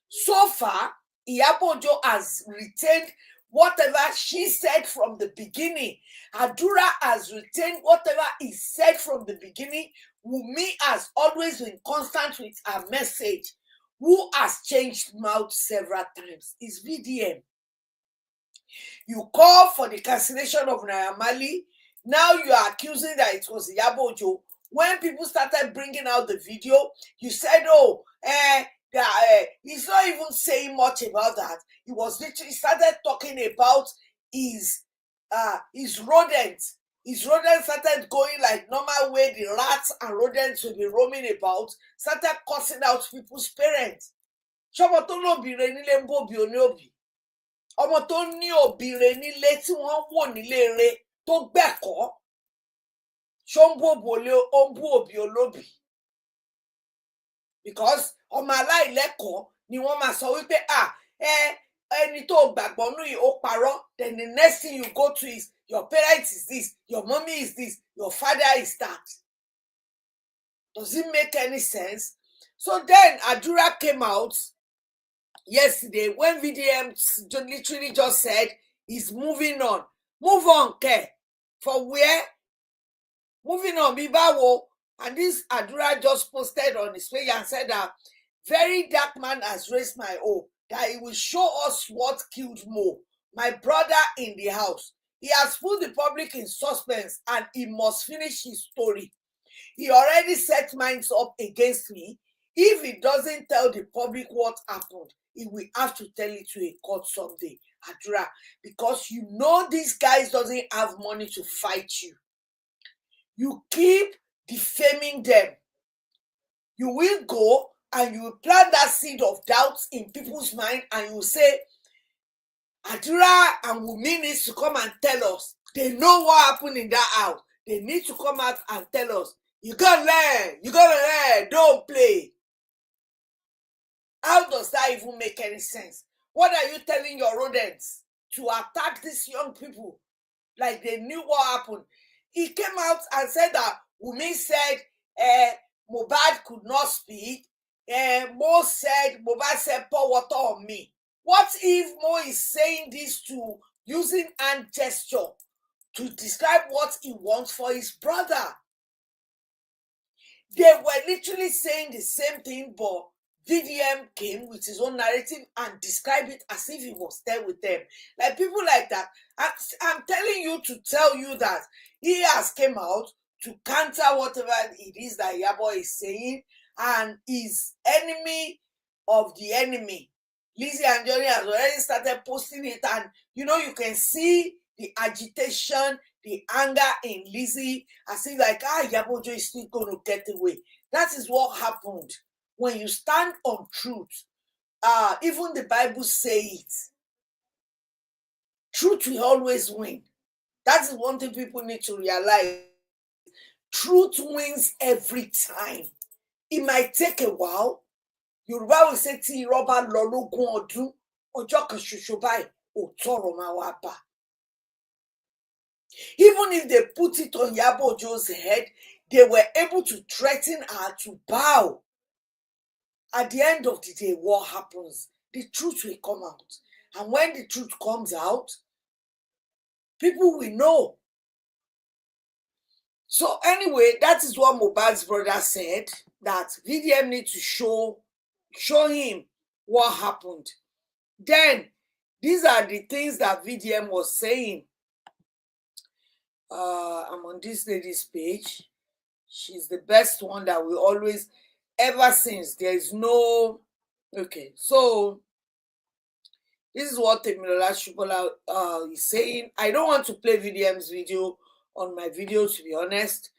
So far, Iyabo Jo has retained whatever she said from the beginning. Adura has retained whatever he said from the beginning. Wunmi has always been constant with her message. Who has changed mouth several times is VDM. You call for the cancellation of Naira Marley. Now you are accusing that it was Yabo Jo. When people started bringing out the video, you said, oh, he's not even saying much about that. He was literally started talking about his rodents. His rodents started going like normal way the rats and rodents will be roaming about, started cussing out people's parents. Ṣọmọ tó lóbìnrin nílé ń bòbí oníòbí. Ọmọ tó ní òbíire nílé tí wọ́n wò nílé rẹ̀ tó gbẹ̀kọ́. Ṣó ń bòbò ó ń bú òbí olóbì. Because ọmọ aláìlẹ́kọ̀ọ́ ni wọ́n máa sọ wípé ẹni tó gbàgbọ́ nú yìí ó parọ́. Then the next thing you go to is your parents is this, your mommy is this, your father is that. Does it make any sense? So then Adura came out yesterday when VDM literally just said he's moving on. Move on, Ke. For where? Moving on, Bibawo. And this Adura just posted on his page and said that very dark man has raised my hope that he will show us what killed Mo, my brother in the house. He has put the public in suspense and he must finish his story. He already set minds up against me. If he doesn't tell the public what happened, he will have to tell it to a court someday, Adura, because you know these guys doesn't have money to fight you. You keep defaming them. You will go and you will plant that seed of doubt in people's mind and you will say, Adura and Wunmi needs to come and tell us. They know what happened in that house. They need to come out and tell us. You gotta learn. You gotta learn. Don't play. How does that even make any sense? What are you telling your rodents to attack these young people like they knew what happened? He came out and said that Wunmi said Mohbad could not speak. Mohbad said, pour water on me. What if Mo is saying this to using hand gesture to describe what he wants for his brother? They were literally saying the same thing, but VDM came with his own narrative and described it as if he was there with them. Like people like that. I'm telling you to tell you that he has come out to counter whatever it is that Yabo is saying, and is enemy of the enemy. Lizzie and Johnny has already started posting it, and you know you can see the agitation the anger in Lizzie, as if like, Yabo Jo is still going to get away. That is what happened. When you stand on truth, even the Bible says it, truth will always win. That is one thing people need to realize. Truth wins every time. It might take a while. Yoruba will say, Tí irọ́ bá lọ lógún ọdún, ọjọ́ kan ṣoṣo báyìí, òótọ́ ọ̀rọ̀ máa wá bá. Even if they put it on Yabo Jo's head, they were able to threaten her to bow. At the end of the day, what happens? The truth will come out. And when the truth comes out, people will know. So anyway, that is what Mohbad's brother said, that VDM need to show him what happened. Then, these are the things that VDM was saying. I'm on this lady's page. She's the best one that we always, ever since, there is no, okay, so this is what Temilola Shubola is saying. I don't want to play VDM's video on my video, to be honest.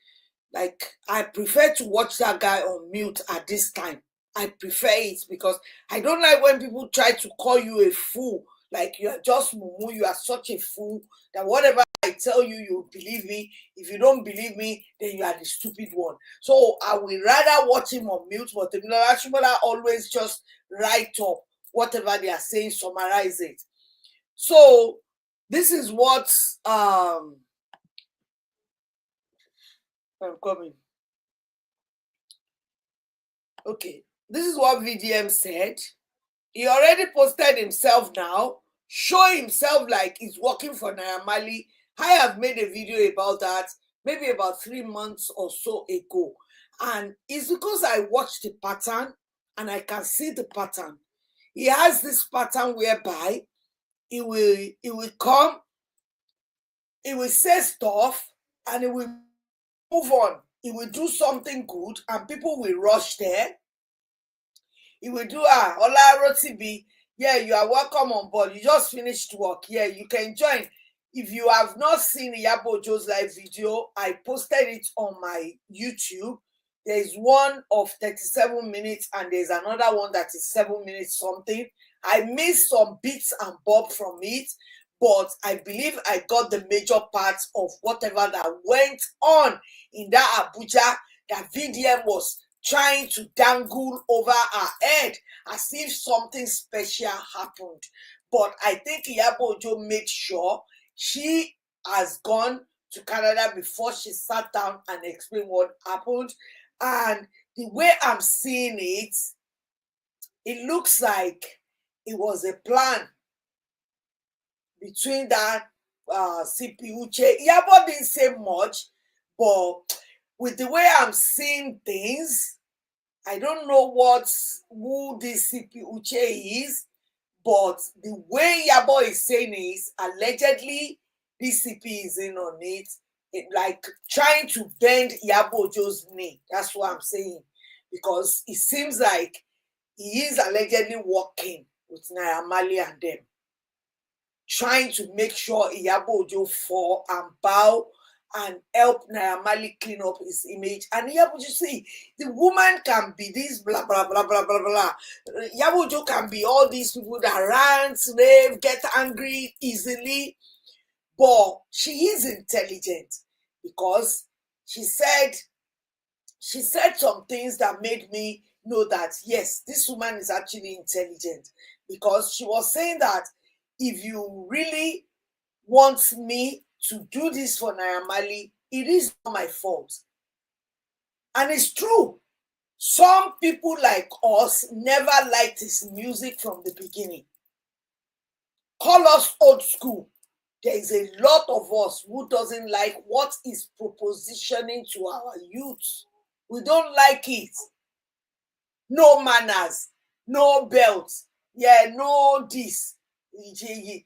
Like, I prefer to watch that guy on mute at this time. I prefer it because I don't like when people try to call you a fool. Like, you are just mumu, you are such a fool that whatever I tell you, you believe me. If you don't believe me, then you are the stupid one. So I will rather watch him on mute, but Temilola Shubola always just write up whatever they are saying, summarize it. So this is what I'm coming. Okay, this is what VDM said. He already posted himself now, show himself like he's working for Naira Marley. I have made a video about that maybe about 3 months or so ago. And it's because I watched the pattern and I can see the pattern. He has this pattern whereby he will come, he will say stuff, and he will move on. He will do something good, and people will rush there. He will do, Ola Rotibi, yeah, you are welcome on board. You just finished work. Yeah, you can join. If you have not seen Yabo Jo's live video, I posted it on my YouTube. There's one of 37 minutes, and there's another one that is 7 minutes something. I missed some bits and bobs from it, but I believe I got the major parts of whatever that went on in that Abuja that VDM was trying to dangle over our head as if something special happened. But I think Yabo Jo made sure she has gone to Canada before she sat down and explained what happened. And the way I'm seeing it, it looks like it was a plan between that CP Uche. Iyabo didn't say much, but with the way I'm seeing things, I don't know who this CP Uche is, but the way Iyabo is saying is allegedly this CP is in on it, like trying to bend Yabo Jo's knee. That's what I'm saying, because it seems like he is allegedly working with Naira Marley and them, trying to make sure Yabo Jo fall and bow and help Naira Marley clean up his image. And Yabo Jo, see, the woman can be this blah blah blah blah blah blah. Yabo Jo can be all these people that rant, rave, get angry easily, but she is intelligent, because she said some things that made me know that yes, this woman is actually intelligent, because she was saying that if you really want me to do this for Naira Marley, it is not my fault. And it's true. Some people like us never liked his music from the beginning. Call us old school. There is a lot of us who doesn't like what is propositioning to our youth. We don't like it. No manners, no belts, yeah, no this, you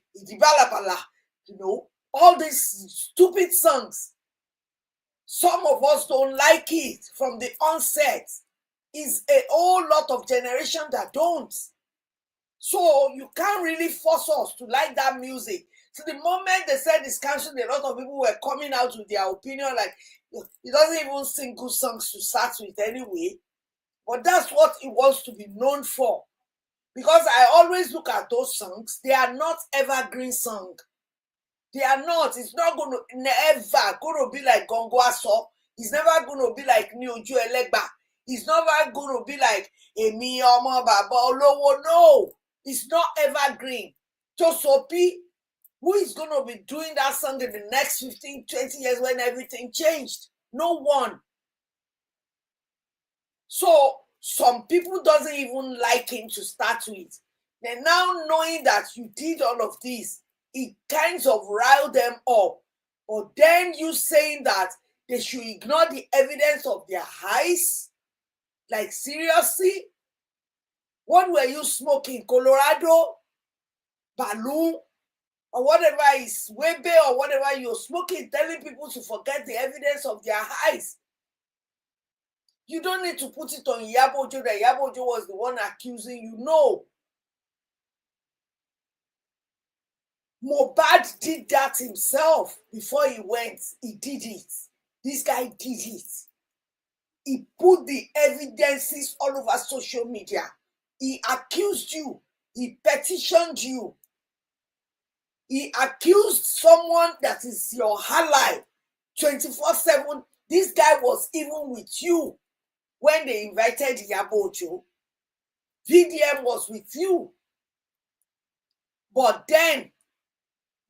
know, all these stupid songs. Some of us don't like it from the onset. It's a whole lot of generation that don't. So you can't really force us to like that music So the moment they said it's cancelled, a lot of people were coming out with their opinion, like, he doesn't even sing good songs to start with anyway. But that's what he wants to be known for. Because I always look at those songs, they are not evergreen songs. They are not. It's not going to never going to be like Gongo Aso. It's never going to be like Ni Oju Elegba. It's never going to be like Emi Omo Baba Olowo. No, it's not evergreen. Tosopi, who is going to be doing that song in the next 15, 20 years when everything changed? No one. So some people doesn't even like him to start with. Then now knowing that you did all of this, it kind of riled them up. But then you saying that they should ignore the evidence of their eyes? Like, seriously? What were you smoking? Colorado? Balloon? Or whatever is Webe or whatever you're smoking, telling people to forget the evidence of their eyes? You don't need to put it on Yabo Jo that Yabo Jo was the one accusing you. No. Mohbad did that himself before he went. He did it. This guy did it. He put the evidences all over social media. He accused you. He petitioned you. He accused someone that is your ally 24/7. This guy was even with you when they invited Yabo Jo. VDM was with you. But then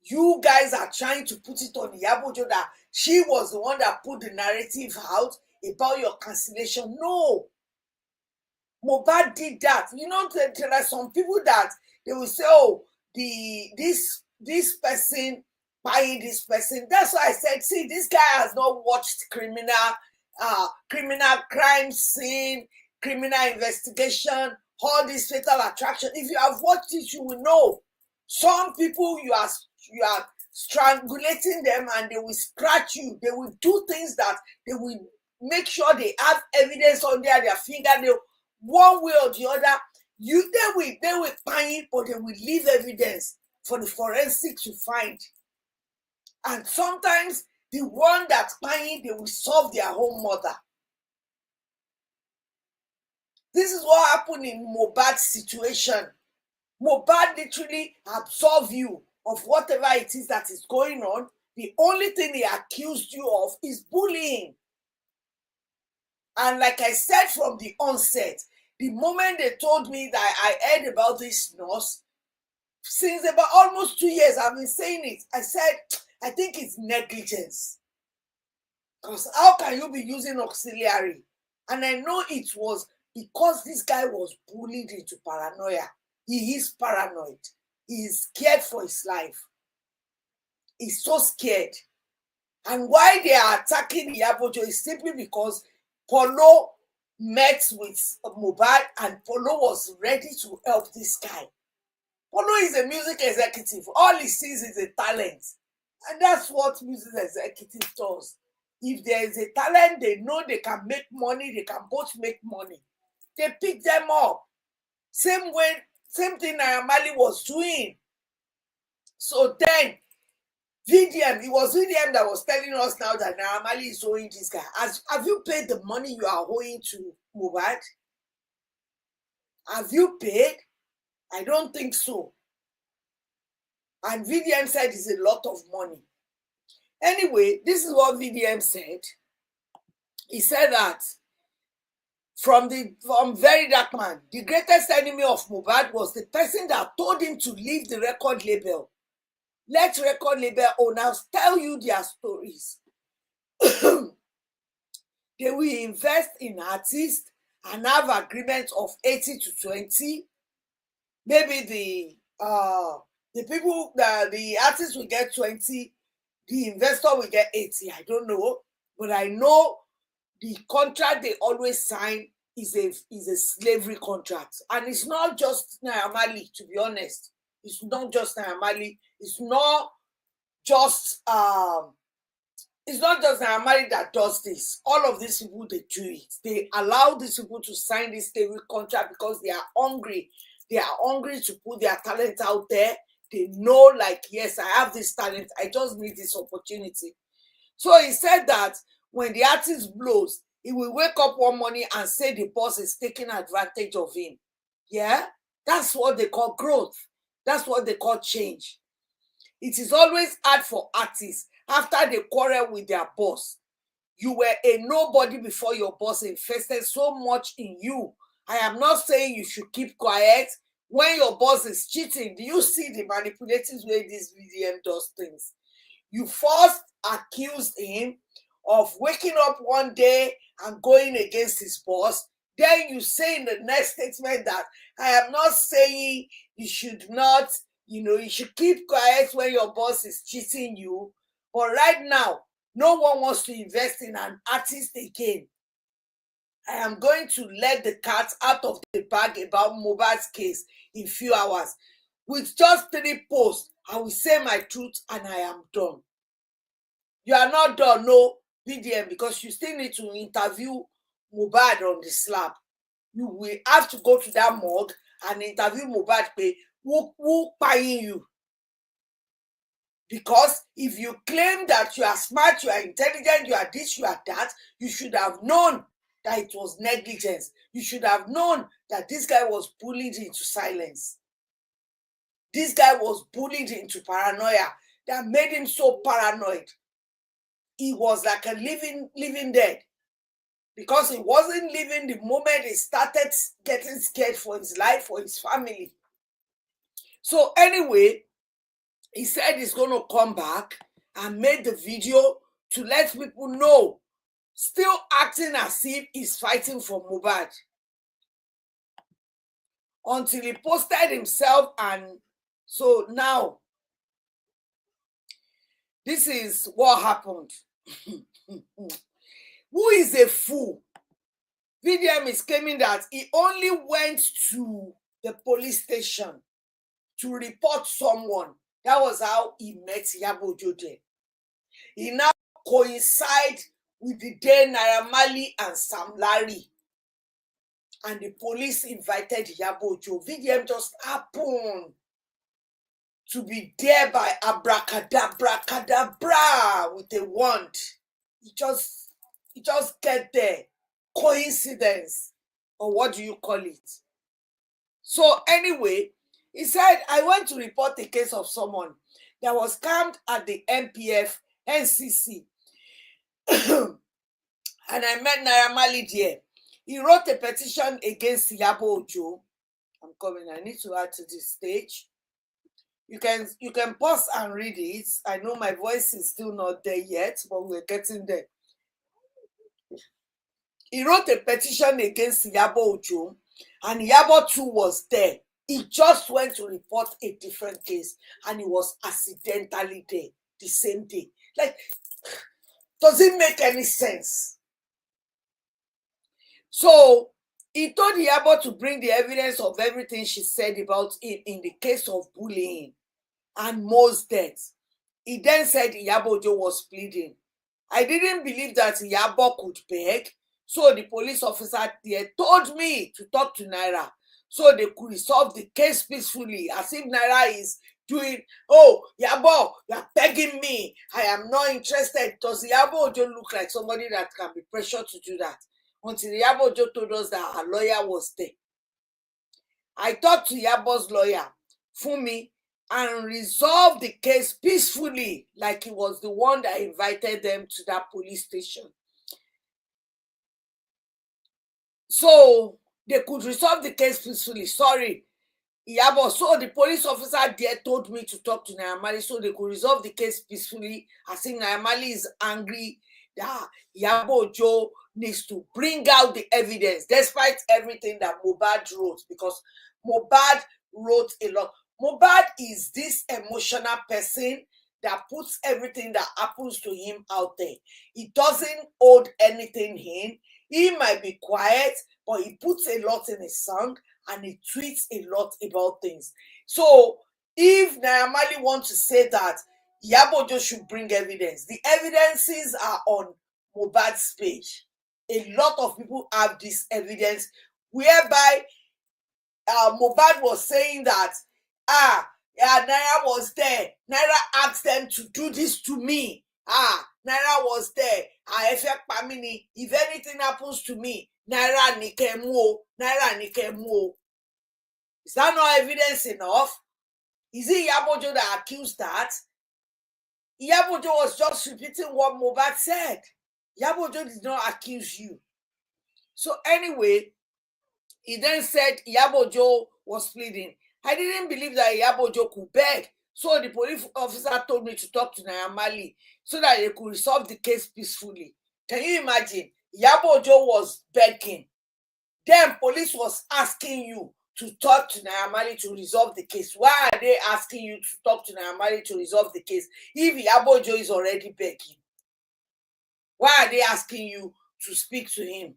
you guys are trying to put it on Yabo Jo that she was the one that put the narrative out about your cancellation. No. Mohbad did that. You know, there are some people that they will say, oh, this person buying this person. That's why I said, see, this guy has not watched criminal crime scene, criminal investigation, all this fatal attraction. If you have watched it, you will know. Some people you are strangulating them and they will scratch you. They will do things that they will make sure they have evidence under their fingernail. One way or the other, they will find, but they will leave evidence for the forensic to find. And sometimes the one that's buying, they will solve their own mother. This is what happened in Mohbad's situation. Mohbad literally absolved you of whatever it is that is going on. The only thing he accused you of is bullying. And like I said from the onset, the moment they told me that I heard about this nurse, since about almost 2 years, I've been saying it. I said, I think it's negligence. Because how can you be using auxiliary? And I know it was because this guy was bullied into paranoia. He is paranoid. He is scared for his life. He's so scared. And why they are attacking Yabo Jo is simply because Polo met with Mohbad and Polo was ready to help this guy. Polo is a music executive. All he sees is a talent. And that's what music executive does. If there is a talent, they know they can make money. They can both make money. They pick them up. Same thing Naira was doing. So then, VDM, it was VDM that was telling us now that Naira is owing this guy. Have you paid the money you are owing to Mohbad? Have you paid? I don't think so. And VDM said it's a lot of money. Anyway, this is what VDM said. He said that from Very Dark Man, the greatest enemy of Mohbad was the person that told him to leave the record label. Let record label owners tell you their stories. They will invest in artists and have agreements of 80 to 20. Maybe the artist will get 20, the investor will get 80. I don't know, but I know the contract they always sign is a slavery contract, and it's not just Naira, to be honest. It's not just Naira. It's not just Naira that does this. All of these people, they do it. They allow these people to sign this slavery contract because they are hungry. They are hungry to put their talent out there. they know, like, yes, I have this talent, I just need this opportunity. So he said that when the artist blows, he will wake up one morning and say the boss is taking advantage of him. Yeah, that's what they call growth. That's what they call change. It is always hard for artists after they quarrel with their boss. You were a nobody before your boss invested so much in you. I am not saying you should keep quiet when your boss is cheating. Do you see the manipulative way this VDM does things? You first accused him of waking up one day and going against his boss. Then you say in the next statement that I am not saying you should not, you should keep quiet when your boss is cheating you. But right now, no one wants to invest in an artist again. I am going to let the cat out of the bag about Mohbad's case in few hours. With just 3 posts, I will say my truth and I am done. You are not done, no, VDM, because you still need to interview Mohbad on the slab. You will have to go to that morgue and interview Mohbad. Who paying you? Because if you claim that you are smart, you are intelligent, you are this, you are that, you should have known that it was negligence. You should have known that this guy was bullied into silence. This guy was bullied into paranoia that made him so paranoid. He was like a living dead, because he wasn't living the moment he started getting scared for his life, for his family. So anyway, he said he's going to come back and make the video to let people know, still acting as if he's fighting for Mohbad, until he posted himself. And so now, this is what happened. Who is a fool? VDM is claiming that he only went to the police station to report someone. That was how he met Yabo Jo there. He now coincide with the day Naira Marley and Sam Larry, and the police invited Yabo Jo. VDM just happened to be there by abracadabra with a wand. He just get there. Coincidence, or what do you call it? So anyway, he said, I went to report a case of someone that was scammed at the MPF NCC. And I met Naira Marley there. He wrote a petition against Yabo Jo. I'm coming. I need to add to this stage. You can pause and read it. I know my voice is still not there yet, but we're getting there. He wrote a petition against Yabo Jo, and Yabo too was there. He just went to report a different case, and he was accidentally there the same day. Like, does it make any sense? So he told Yabo to bring the evidence of everything she said about him in the case of bullying and Mo's death. He then said Yabo Jo was pleading. I didn't believe that Yabo could beg. So the police officer there told me to talk to Naira so they could resolve the case peacefully, as if Naira is doing, oh, Yabo, you're begging me. I am not interested. Does Yabo Jo look like somebody that can be pressured to do that? Until Yabo Jo told us that her lawyer was there. I talked to Yabo's lawyer, Fumi, and resolved the case peacefully, like he was the one that invited them to that police station. So they could resolve the case peacefully. Sorry, Iyabo. So the police officer there told me to talk to Naira Marley so they could resolve the case peacefully. I think Naira Marley is angry that Yabo Jo needs to bring out the evidence, despite everything that Mohbad wrote, because Mohbad wrote a lot. Mohbad is this emotional person that puts everything that happens to him out there. He doesn't hold anything in. He might be quiet, but he puts a lot in his song and he tweets a lot about things. So if Naira Marley wants to say that Yabo Jo should bring evidence, the evidences are on Mohbad's page. A lot of people have this evidence whereby Mohbad was saying that Yeah, Naira was there. Naira asked them to do this to me. Naira was there. Effect Pamini. If anything happens to me, Naira Nikemo. Naira Nikemo. Is that not evidence enough? Is it Yabo Jo that accused that? Yabo Jo was just repeating what Mohbad said. Yabo Jo did not accuse you. So anyway, he then said Yabo Jo was pleading. I didn't believe that Yabo Jo could beg. So the police officer told me to talk to Naira so that they could resolve the case peacefully. Can you imagine? Yabo Jo was begging. Then police was asking you to talk to Naira to resolve the case. Why are they asking you to talk to Naira to resolve the case if Yabo Jo is already begging? Why are they asking you to speak to him?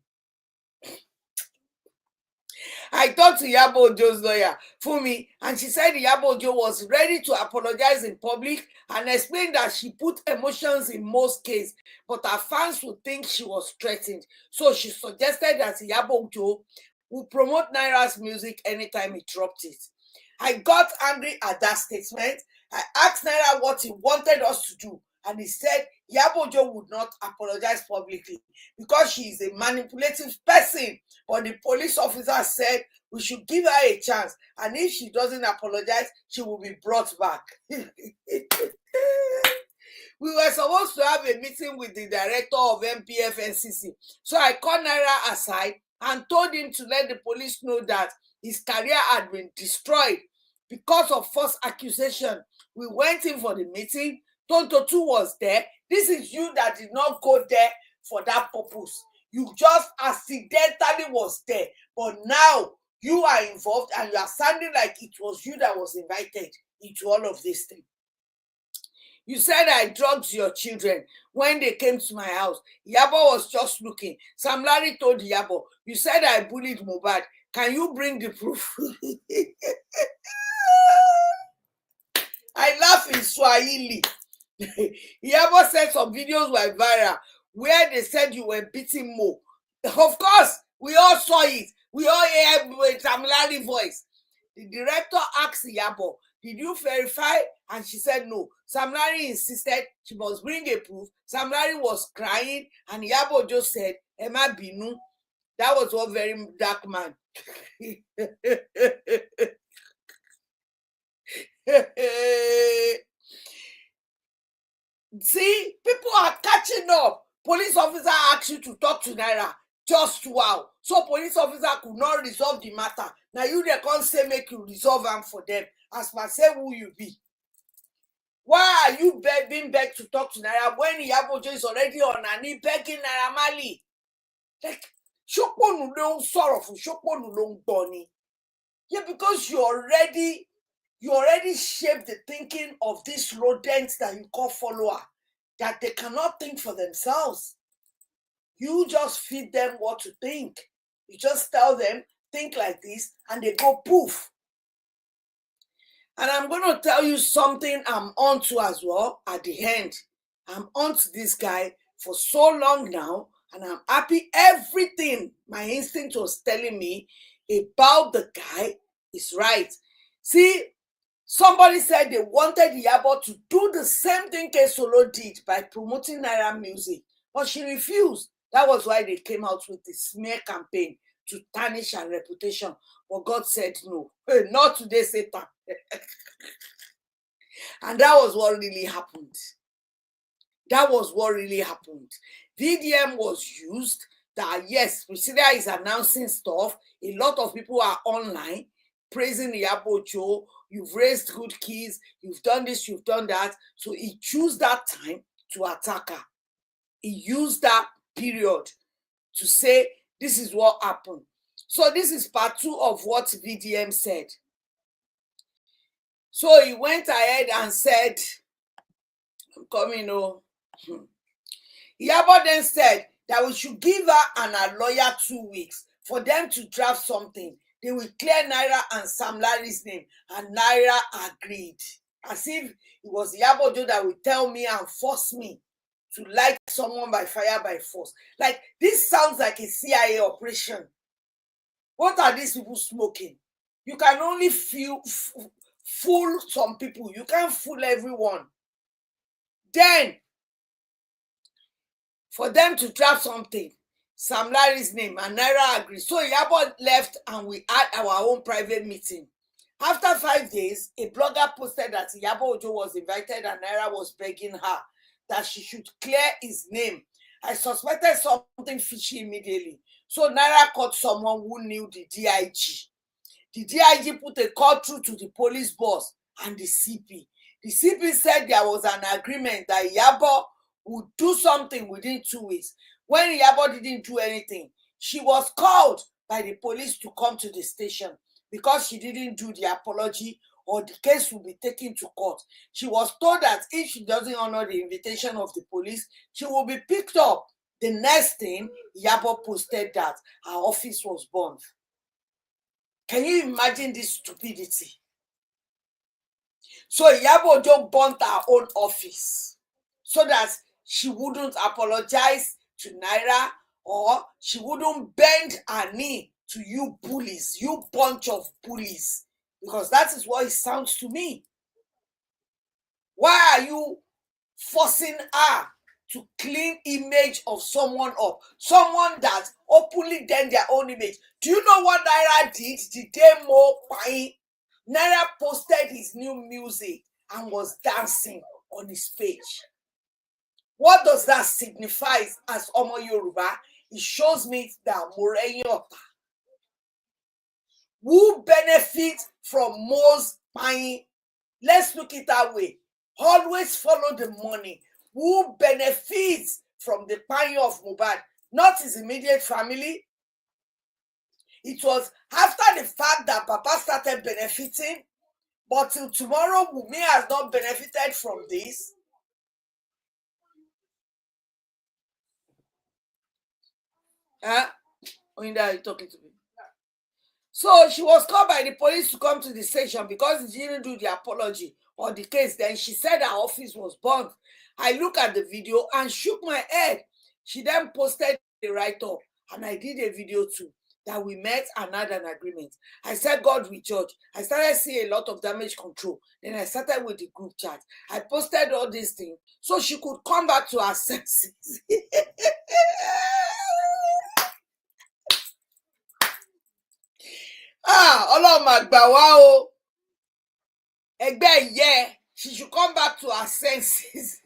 I talked to Yabo Jo's lawyer, Fumi, and she said Yabo Jo was ready to apologize in public and explained that she put emotions in most cases, but her fans would think she was threatened. So she suggested that Yabo Jo would promote Naira's music anytime he dropped it. I got angry at that statement. I asked Naira what he wanted us to do, and he said Yabo Jo would not apologize publicly because she is a manipulative person. But the police officer said we should give her a chance, and if she doesn't apologize, she will be brought back. We were supposed to have a meeting with the director of MPFNCC. So I called Naira aside and told him to let the police know that his career had been destroyed because of false accusation. We went in for the meeting. Tonto 2 was there. This is you that did not go there for that purpose. You just accidentally was there. But now you are involved and you are sounding like it was you that was invited into all of this thing. You said I drugged your children when they came to my house. Yabo was just looking. Sam Larry told Yabo, you said I bullied Mohbad. Can you bring the proof? I laugh in Swahili. Yabo said some videos were viral where they said you were beating Mo. Of course, we all saw it. We all heard Sam Larry's voice. The director asked Yabo, did you verify? And she said no. Sam Larry insisted she must bring a proof. Sam Larry was crying, and Yabo just said, Emma Binu. That was one very dark man. See, people are catching up. Police officer asked you to talk to Naira. Just wow. So police officer could not resolve the matter. Now you they can't say make you resolve them for them. As per say who you be. Why are you being begged to talk to Naira when Yabo Jo is already on and he begging Naira Marley? Like, Shoponu don't sorrowful, Shoponu don't bunny. Yeah, because you already shaped the thinking of these rodents that you call follower, that they cannot think for themselves. You just feed them what to think. You just tell them, think like this, and they go poof. And I'm going to tell you something I'm onto as well at the end. I'm onto this guy for so long now, and I'm happy everything my instinct was telling me about the guy is right. See, somebody said they wanted Yabo to do the same thing Kesolo did by promoting Naira music, but she refused. That was why they came out with the smear campaign to tarnish her reputation. But God said no. Not today, Satan. And that was what really happened. That was what really happened. VDM was used. That yes, Priscilla is announcing stuff. A lot of people are online praising Yabo Jo. You've raised good keys. You've done this, you've done that. So he chose that time to attack her. He used that period to say, this is what happened. So this is part 2 of what VDM said. So he went ahead and said, I'm coming, oh. Yabo then said that we should give her and her lawyer 2 weeks for them to draft something. They will clear Naira and Sam Larry's name. And Naira agreed. As if it was Yabo Jo that would tell me and force me to like someone by fire by force. Like, this sounds like a CIA operation. What are these people smoking? You can only fool some people. You can't fool everyone. Then, for them to trap something, Sam Larry's name and Naira agreed. So Iyabo left and we had our own private meeting. After 5 days, a blogger posted that Yabo Jo was invited and Naira was begging her that she should clear his name. I suspected something fishy immediately. So Naira called someone who knew the DIG. The DIG put a call through to the police boss and the CP. The CP said there was an agreement that Iyabo would do something within 2 weeks. When Iyabo didn't do anything, she was called by the police to come to the station because she didn't do the apology or the case will be taken to court. She was told that if she doesn't honor the invitation of the police, she will be picked up. The next thing, Iyabo posted that her office was burned. Can you imagine this stupidity? So Yabo Jo burnt her own office so that she wouldn't apologize to Naira or she wouldn't bend her knee to you bullies, you bunch of bullies, because that is what it sounds to me. Why are you forcing her to clean image of someone up? Someone that openly done their own image. Do you know what Naira did the day Mohbad? Naira posted his new music and was dancing on his page. What does that signify as Omo Yoruba? It shows me that Morenyota. Who benefits from Mo's buying? Let's look it that way. Always follow the money. Who benefits from the buying of Mohbad? Not his immediate family. It was after the fact that Papa started benefiting, but till tomorrow, Wunmi has not benefited from this. Huh? Oyinda, are you talking to me? So she was called by the police to come to the station because she didn't do the apology or the case. Then she said her office was burned. I looked at the video and shook my head. She then posted the write-up and I did a video too that we met and had an agreement. I said God will judge. I started seeing a lot of damage control. Then I started with the group chat. I posted all these things so she could come back to her senses. Ọlọ́run mà gbà wá o. Ẹgbẹ́ yẹ, she should come back to her senses.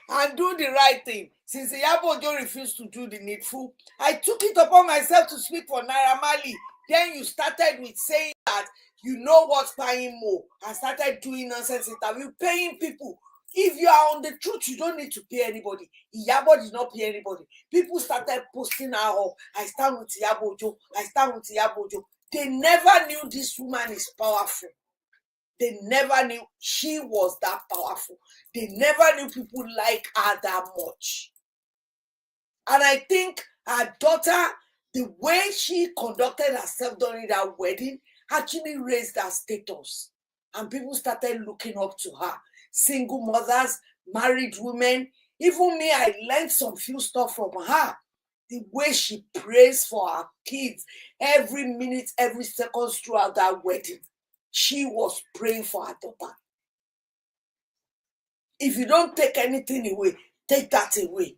And do the right thing. Since Yabo Jo refused to do the needful, I took it upon myself to speak for Naira Marley. Then you started with saying that you know what's paying more and started doing nonsense interview, paying people. If you are on the truth, you don't need to pay anybody. Iyabo did not pay anybody. People started posting her up. I stand with Yabo Jo. I stand with Yabo Jo. They never knew this woman is powerful. They never knew she was that powerful. They never knew people like her that much. And I think her daughter, the way she conducted herself during that wedding, actually raised her status. And people started looking up to her. Single mothers, married women. Even me, I learned some few stuff from her. The way she prays for her kids every minute, every second throughout that wedding. She was praying for her daughter. If you don't take anything away, take that away.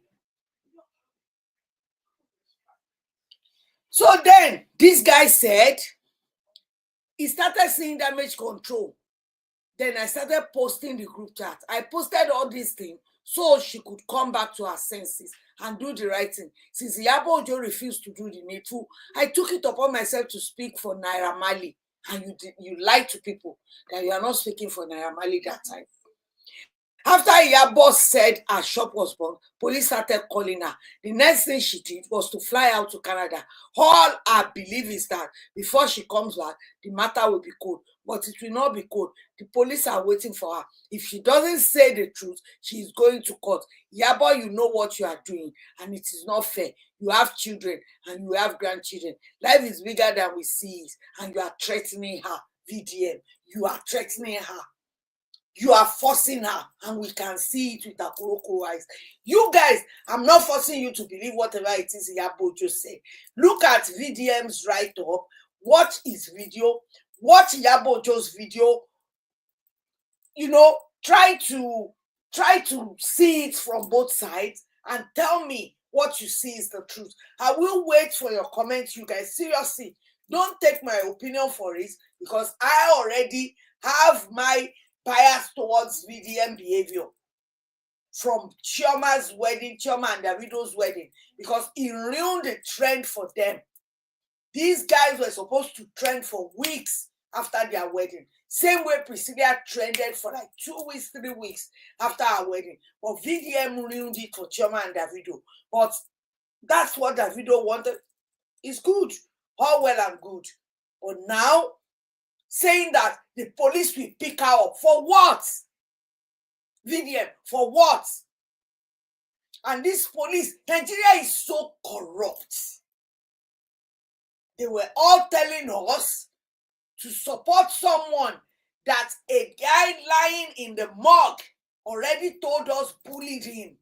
So then, this guy said, he started seeing damage control. Then I started posting the group chat. I posted all these things so she could come back to her senses and do the right thing. Since Yabo Jo refused to do the needful, I took it upon myself to speak for Naira Marley. And you lied to people that you are not speaking for Naira Marley that time. After Iyabo said her shop was burned, police started calling her. The next thing she did was to fly out to Canada. All I believe is that before she comes back, the matter will be cold. But it will not be cold. The police are waiting for her. If she doesn't say the truth, she is going to court. Iyabo, you know what you are doing, and it is not fair. You have children and you have grandchildren. Life is bigger than we see it, and you are threatening her. VDM, you are threatening her. You are forcing her, and we can see it with our Kuroko eyes. You guys, I'm not forcing you to believe whatever it is Yabo Jo said. Look at VDM's write-up, watch his video, watch Yabo Jo's video, try to see it from both sides and tell me what you see is the truth. I will wait for your comments, you guys. Seriously, don't take my opinion for it, because I already have my bias towards VDM behavior from Chioma's wedding, Chioma and Davido's wedding, because it ruined the trend for them. These guys were supposed to trend for weeks after their wedding. Same way Priscilla trended for like 2 weeks, 3 weeks after our wedding. But VDM ruined it for Chioma and Davido. But that's what Davido wanted. It's good. All well and good. But now, saying that the police will pick her up. For what? VDM, for what? And this police, Nigeria is so corrupt. They were all telling us to support someone that a guy lying in the morgue already told us bullied him.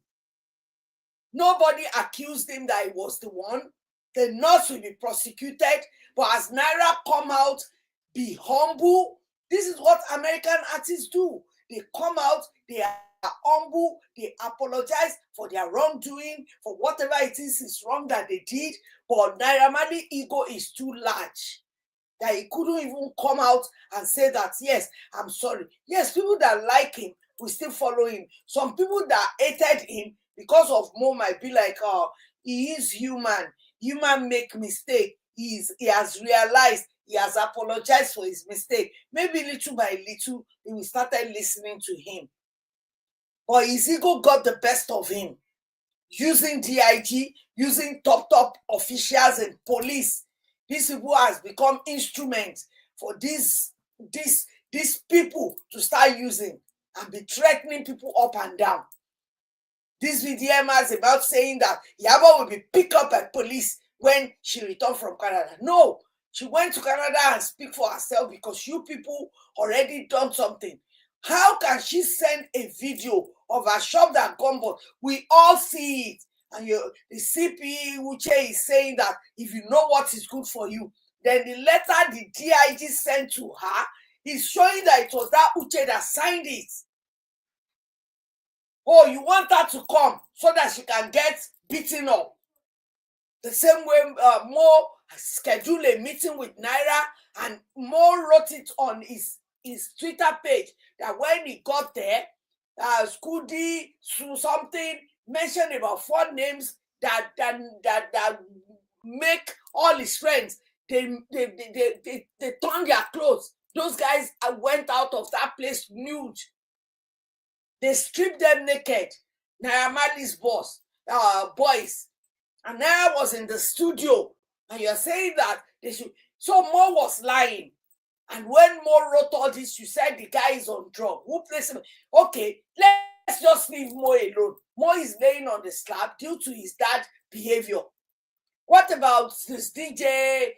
Nobody accused him that he was the one. The nurse will be prosecuted. But as Naira come out, be humble. This is what American artists do. They come out, they are humble, they apologize for their wrongdoing, for whatever it is wrong that they did. But Naira Marley's ego is too large that he couldn't even come out and say that, yes, I'm sorry. Yes, people that like him will still follow him. Some people that hated him because of Mo might be like, oh, he is human. Human make mistake. He has realized, he has apologized for his mistake. Maybe little by little, he will start listening to him. But his ego got the best of him. Using DIG, using top officials and police. These people has become instruments for these people to start using and be threatening people up and down. This VDM is about saying that Yabo will be picked up by police when she returned from Canada. No, she went to Canada and speak for herself because you people already done something. How can she send a video of her shop that gone bought? We all see it. And the CP Uche is saying that if you know what is good for you, then the letter the DIG sent to her is showing that it was that Uche that signed it. Oh, you want her to come so that she can get beaten up. The same way Mo scheduled a meeting with Naira, and Mo wrote it on his Twitter page that when he got there, Scudi, something, mentioned about 4 names that make all his friends, they turned their clothes. Those guys went out of that place nude. They stripped them naked. Naira Marley's boys. And Naira was in the studio. And you're saying that they should. So Mo was lying. And when Mo wrote all this, you said the guy is on drugs. Who placed him? Okay, let's just leave Mo alone. Mo is laying on the slab due to his dad behavior. What about this DJ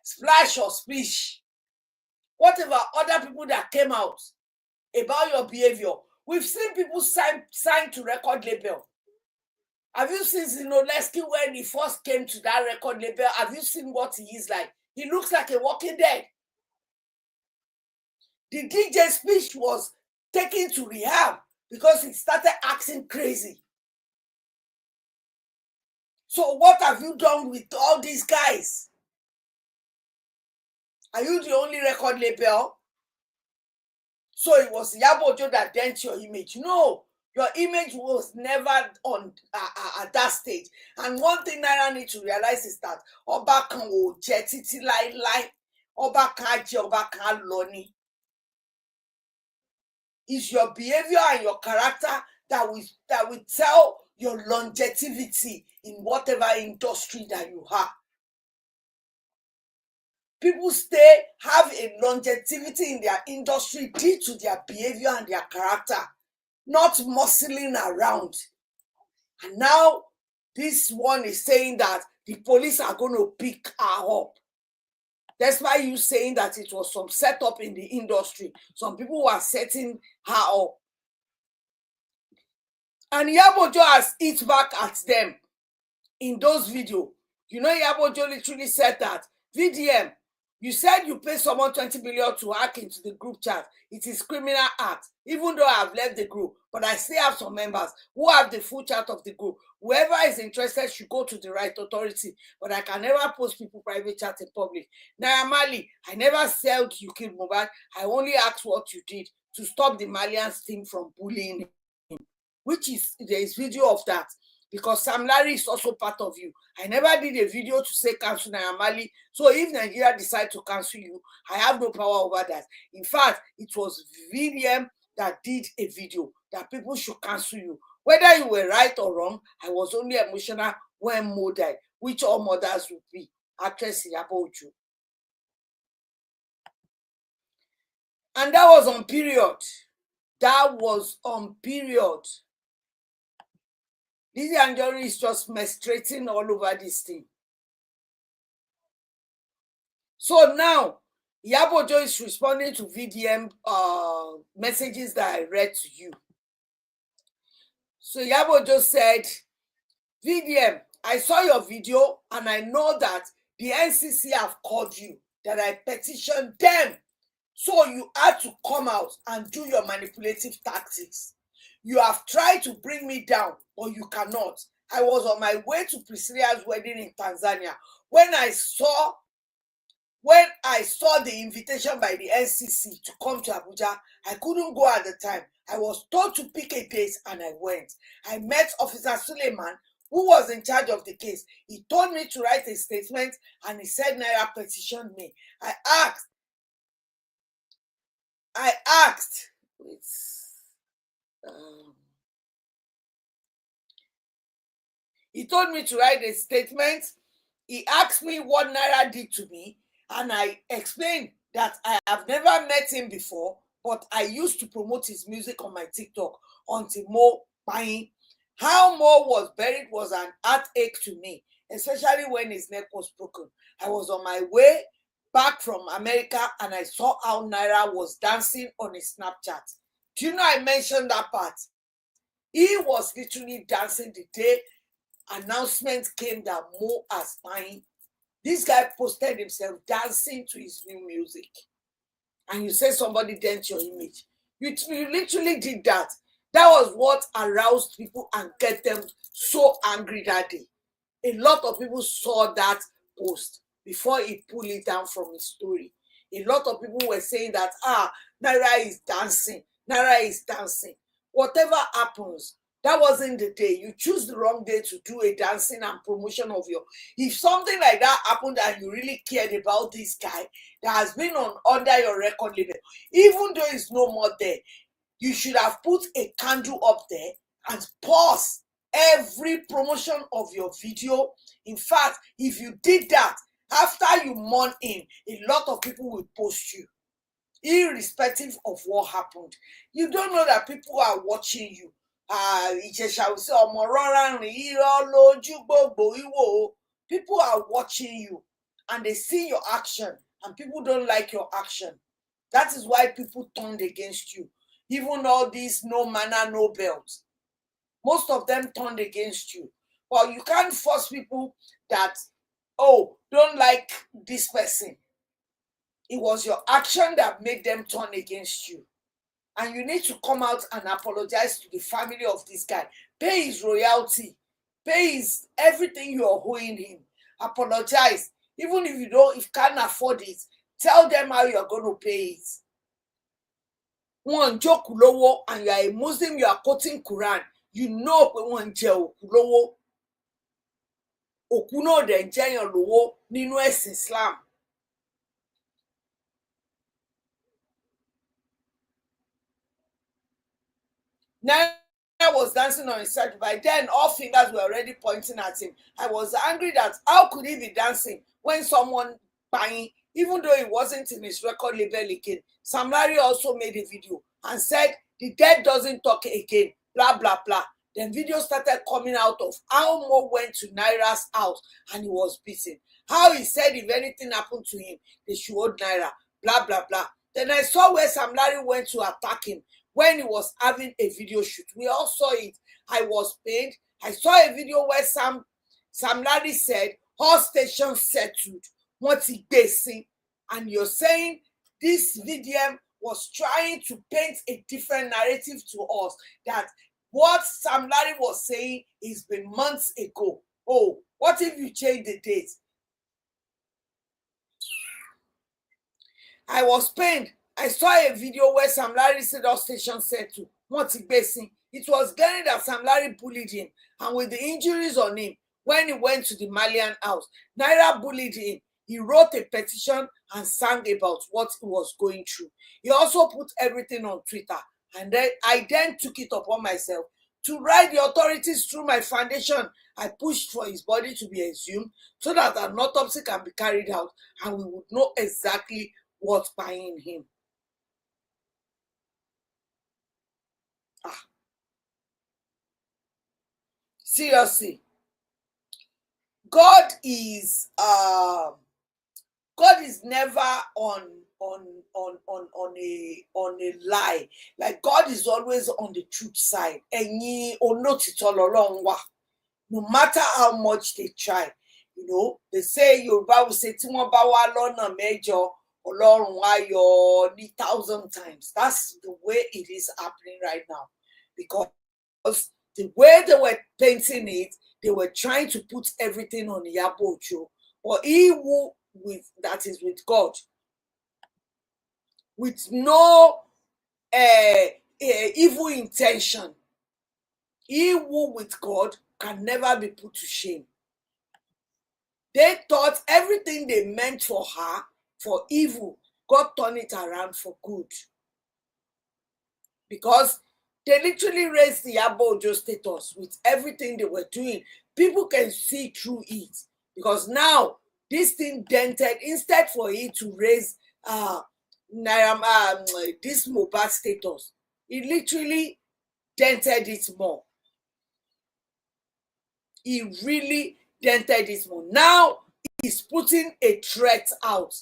Splash or Splish? What about other people that came out about your behavior? We've seen people sign to record label. Have you seen Zinoleski when he first came to that record label? Have you seen what he is like? He looks like a walking dead. The DJ Speech was taken to rehab because he started acting crazy. So what have you done with all these guys? Are you the only record label? So it was Yabo Jo that dent your image. No, your image was never on at that stage. And one thing Naira need to realize is that Oba kan o je titi lai. Oba kan je, Oba kan loni. It's your behavior and your character that will tell your longevity in whatever industry that you have. People have a longevity in their industry due to their behavior and their character, not muscling around. And now this one is saying that the police are going to pick her up. Despite you saying that it was some setup in the industry, some people were setting her up. And Yabo Jo has hit back at them in those videos. You know, Yabo Jo literally said that, VDM, you said you pay someone 20 million to hack into the group chat. It is criminal act, even though I've left the group. But I still have some members who have the full chat of the group. Whoever is interested should go to the right authority. But I can never post people private chat in public. Naira Marley, I never said you killed Mohbad. I only asked what you did to stop the Malians team from bullying him. Which is, there is video of that. Because Sam Larry is also part of you. I never did a video to say cancel Naira Marley. So if Nigeria decide to cancel you, I have no power over that. In fact, it was VDM that did a video that people should cancel you. Whether you were right or wrong, I was only emotional when Mo died, which all mothers would be. Actress Yabo Jo. And that was on period. That was on period. Lizzie Anjorin is just menstruating all over this thing. So now, Yabo Jo is responding to VDM messages that I read to you. So Yabo Jo said, VDM, I saw your video and I know that the NCC have called you, that I petitioned them. So you had to come out and do your manipulative tactics. You have tried to bring me down, but you cannot. I was on my way to Priscilla's wedding in Tanzania. When I saw the invitation by the NCC to come to Abuja, I couldn't go at the time. I was told to pick a date and I went. I met Officer Suleiman, who was in charge of the case. He told me to write a statement and he said Naira petitioned me. I asked, he told me to write a statement. He asked me what Naira did to me, and I explained that I have never met him before, but I used to promote his music on my TikTok until Mo buying. How Mo was buried was an heartache to me, especially when his neck was broken. I was on my way back from America and I saw how Naira was dancing on his Snapchat. Do you know I mentioned that part? He was literally dancing the day announcement came that Mo has buying. This guy posted himself dancing to his new music. And you say somebody dent your image. You literally did that. That was what aroused people and get them so angry that day. A lot of people saw that post before he pulled it down from his story. A lot of people were saying that, Naira is dancing. Naira is dancing. Whatever happens, that wasn't the day. You choose the wrong day to do a dancing and promotion of your. If something like that happened and you really cared about this guy that has been under your record label, even though he's no more there, you should have put a candle up there and pause every promotion of your video. In fact, if you did that, after you mourn him, a lot of people will post you, irrespective of what happened. You don't know that people are watching you. People are watching you and they see your action, and people don't like your action. That is why people turned against you. Even all these no manner, no belt, most of them turned against you. Well, you can't force people that, don't like this person. It was your action that made them turn against you. And you need to come out and apologize to the family of this guy. Pay his royalty. Pay his everything you are owing him. Apologize. Even if you can't afford it, tell them how you are going to pay it. One joke lowo, and you are a Muslim, you are quoting Quran. You know one joke lowo. Okuno de njeyan lowo nínú ẹ̀sìn Islam. Naira was dancing on his side. By then, all fingers were already pointing at him. I was angry that how could he be dancing when someone buying, even though he wasn't in his record label again. Sam Larry also made a video and said, the dead doesn't talk again, blah, blah, blah. Then videos started coming out of how Mo went to Naira's house and he was beaten. How he said if anything happened to him, they should hold Naira, blah, blah, blah. Then I saw where Sam Larry went to attack him when he was having a video shoot. We all saw it. I was pained. I saw a video where Sam Larry said, all stations settled. What's he basing? And you're saying this VDM was trying to paint a different narrative to us, that what Sam Larry was saying has been months ago. Oh, what if you change the date? I was pained. I saw a video where Sam Larry said all stations settled. What's he basing? It was getting that Sam Larry bullied him, and with the injuries on him, when he went to the Malian house, Naira bullied him. He wrote a petition and sang about what he was going through. He also put everything on Twitter, and then I took it upon myself to write the authorities through my foundation. I pushed for his body to be exhumed so that an autopsy can be carried out and we would know exactly what's buying him. Seriously, God is never on a lie. Like, God is always on the truth side. No matter how much they try, you know, they say Yoruba will say major Ọlọ́run á yọ ní 1,000 times. That's the way it is happening right now, because the way they were painting it, they were trying to put everything on Yabo Jo, or he who that is with God, with no evil intention. He who with God can never be put to shame. They thought everything they meant for her, for evil, God turned it around for good. Because they literally raised the Yabo Jo status with everything they were doing. People can see through it. Because now, this thing dented, instead for it to raise this Mohbad status, it literally dented it more. He really dented it more. Now, he's putting a threat out.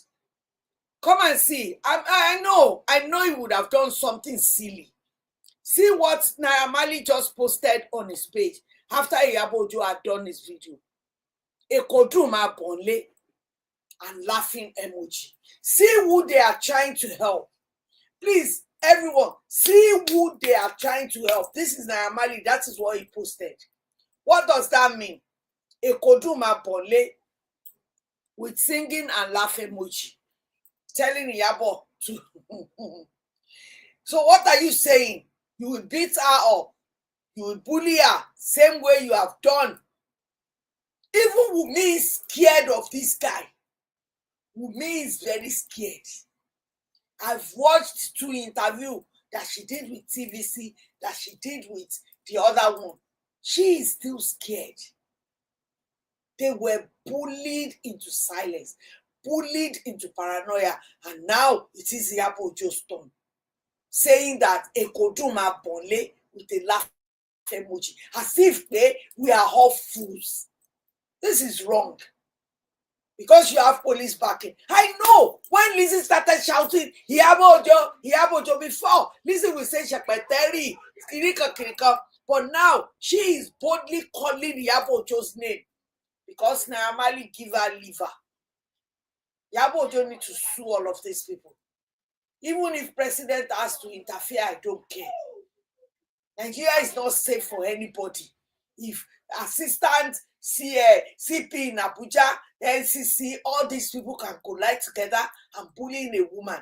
Come and see. I know he would have done something silly. See what Naira just posted on his page after Iyabo Jo had done his video. A koduma bonle and laughing emoji. See who they are trying to help. Please, everyone, see who they are trying to help. This is Naira. That is what he posted. What does that mean? A koduma bonle with singing and laugh emoji, telling Iyabo to. So what are you saying? You will beat her up. You will bully her, same way you have done. Even Wunmi is scared of this guy. Wunmi is very scared. I've watched 2 interviews that she did with TVC, that she did with the other one. She is still scared. They were bullied into silence, bullied into paranoia, and now it is Yabo Jo's turn, saying that Ekoduma Bonle with a laugh emoji, as if we are all fools. This is wrong. Because you have police backing. I know when Lizzie started shouting, Yabo Jo before, Lizzie will say Shakpeteri, Kirika. But now she is boldly calling Yabo Jo's name because Naira give her liver. Yabo Jo need to sue all of these people. Even if president has to interfere, I don't care. Nigeria is not safe for anybody. If assistant CP in Abuja, NCC, all these people can collide together and bully a woman.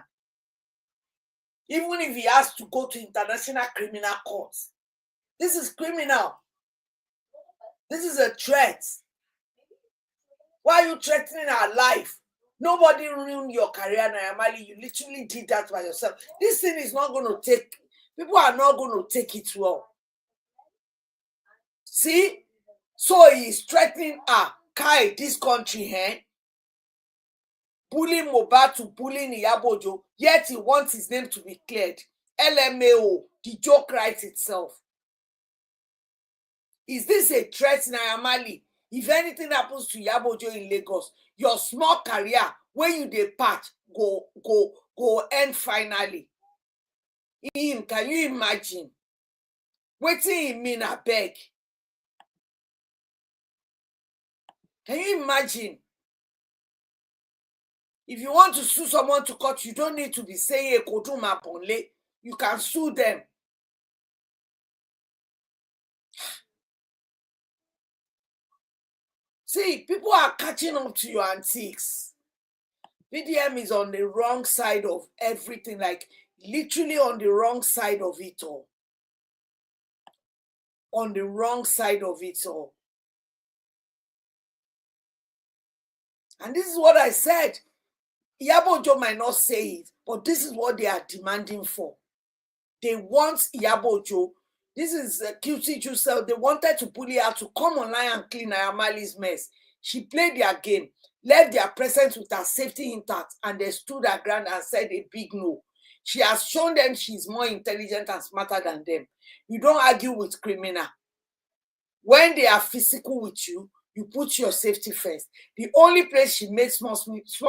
Even if he has to go to international criminal courts. This is criminal. This is a threat. Why are you threatening our life? Nobody ruined your career, Naira. You literally did that by yourself. This thing is not going to take, people are not going to take it well. See? So he is threatening Kai, this country, bullying Mohbad to bullying Iyabo Jo, yet he wants his name to be cleared. LMAO, the joke writes itself. Is this a threat, Naira? If anything happens to Yabo Jo in Lagos, your small career when you depart go end finally. Him, can you imagine? Wetin him mean, abeg? Can you imagine? If you want to sue someone to court, you don't need to be saying Ekoduma Bonle. You can sue them. See, people are catching up to your antiques. VDM is on the wrong side of everything, like literally on the wrong side of it all. On the wrong side of it all. And this is what I said. Yabo Jo might not say it, but this is what they are demanding for. They want Yabo Jo. This is QT Jusel. They wanted to bully her to come online and clean Naira mess. She played their game, left their presence with her safety intact, and they stood her ground and said a big no. She has shown them she's more intelligent and smarter than them. You don't argue with criminal. When they are physical with you, you put your safety first. The only place she made small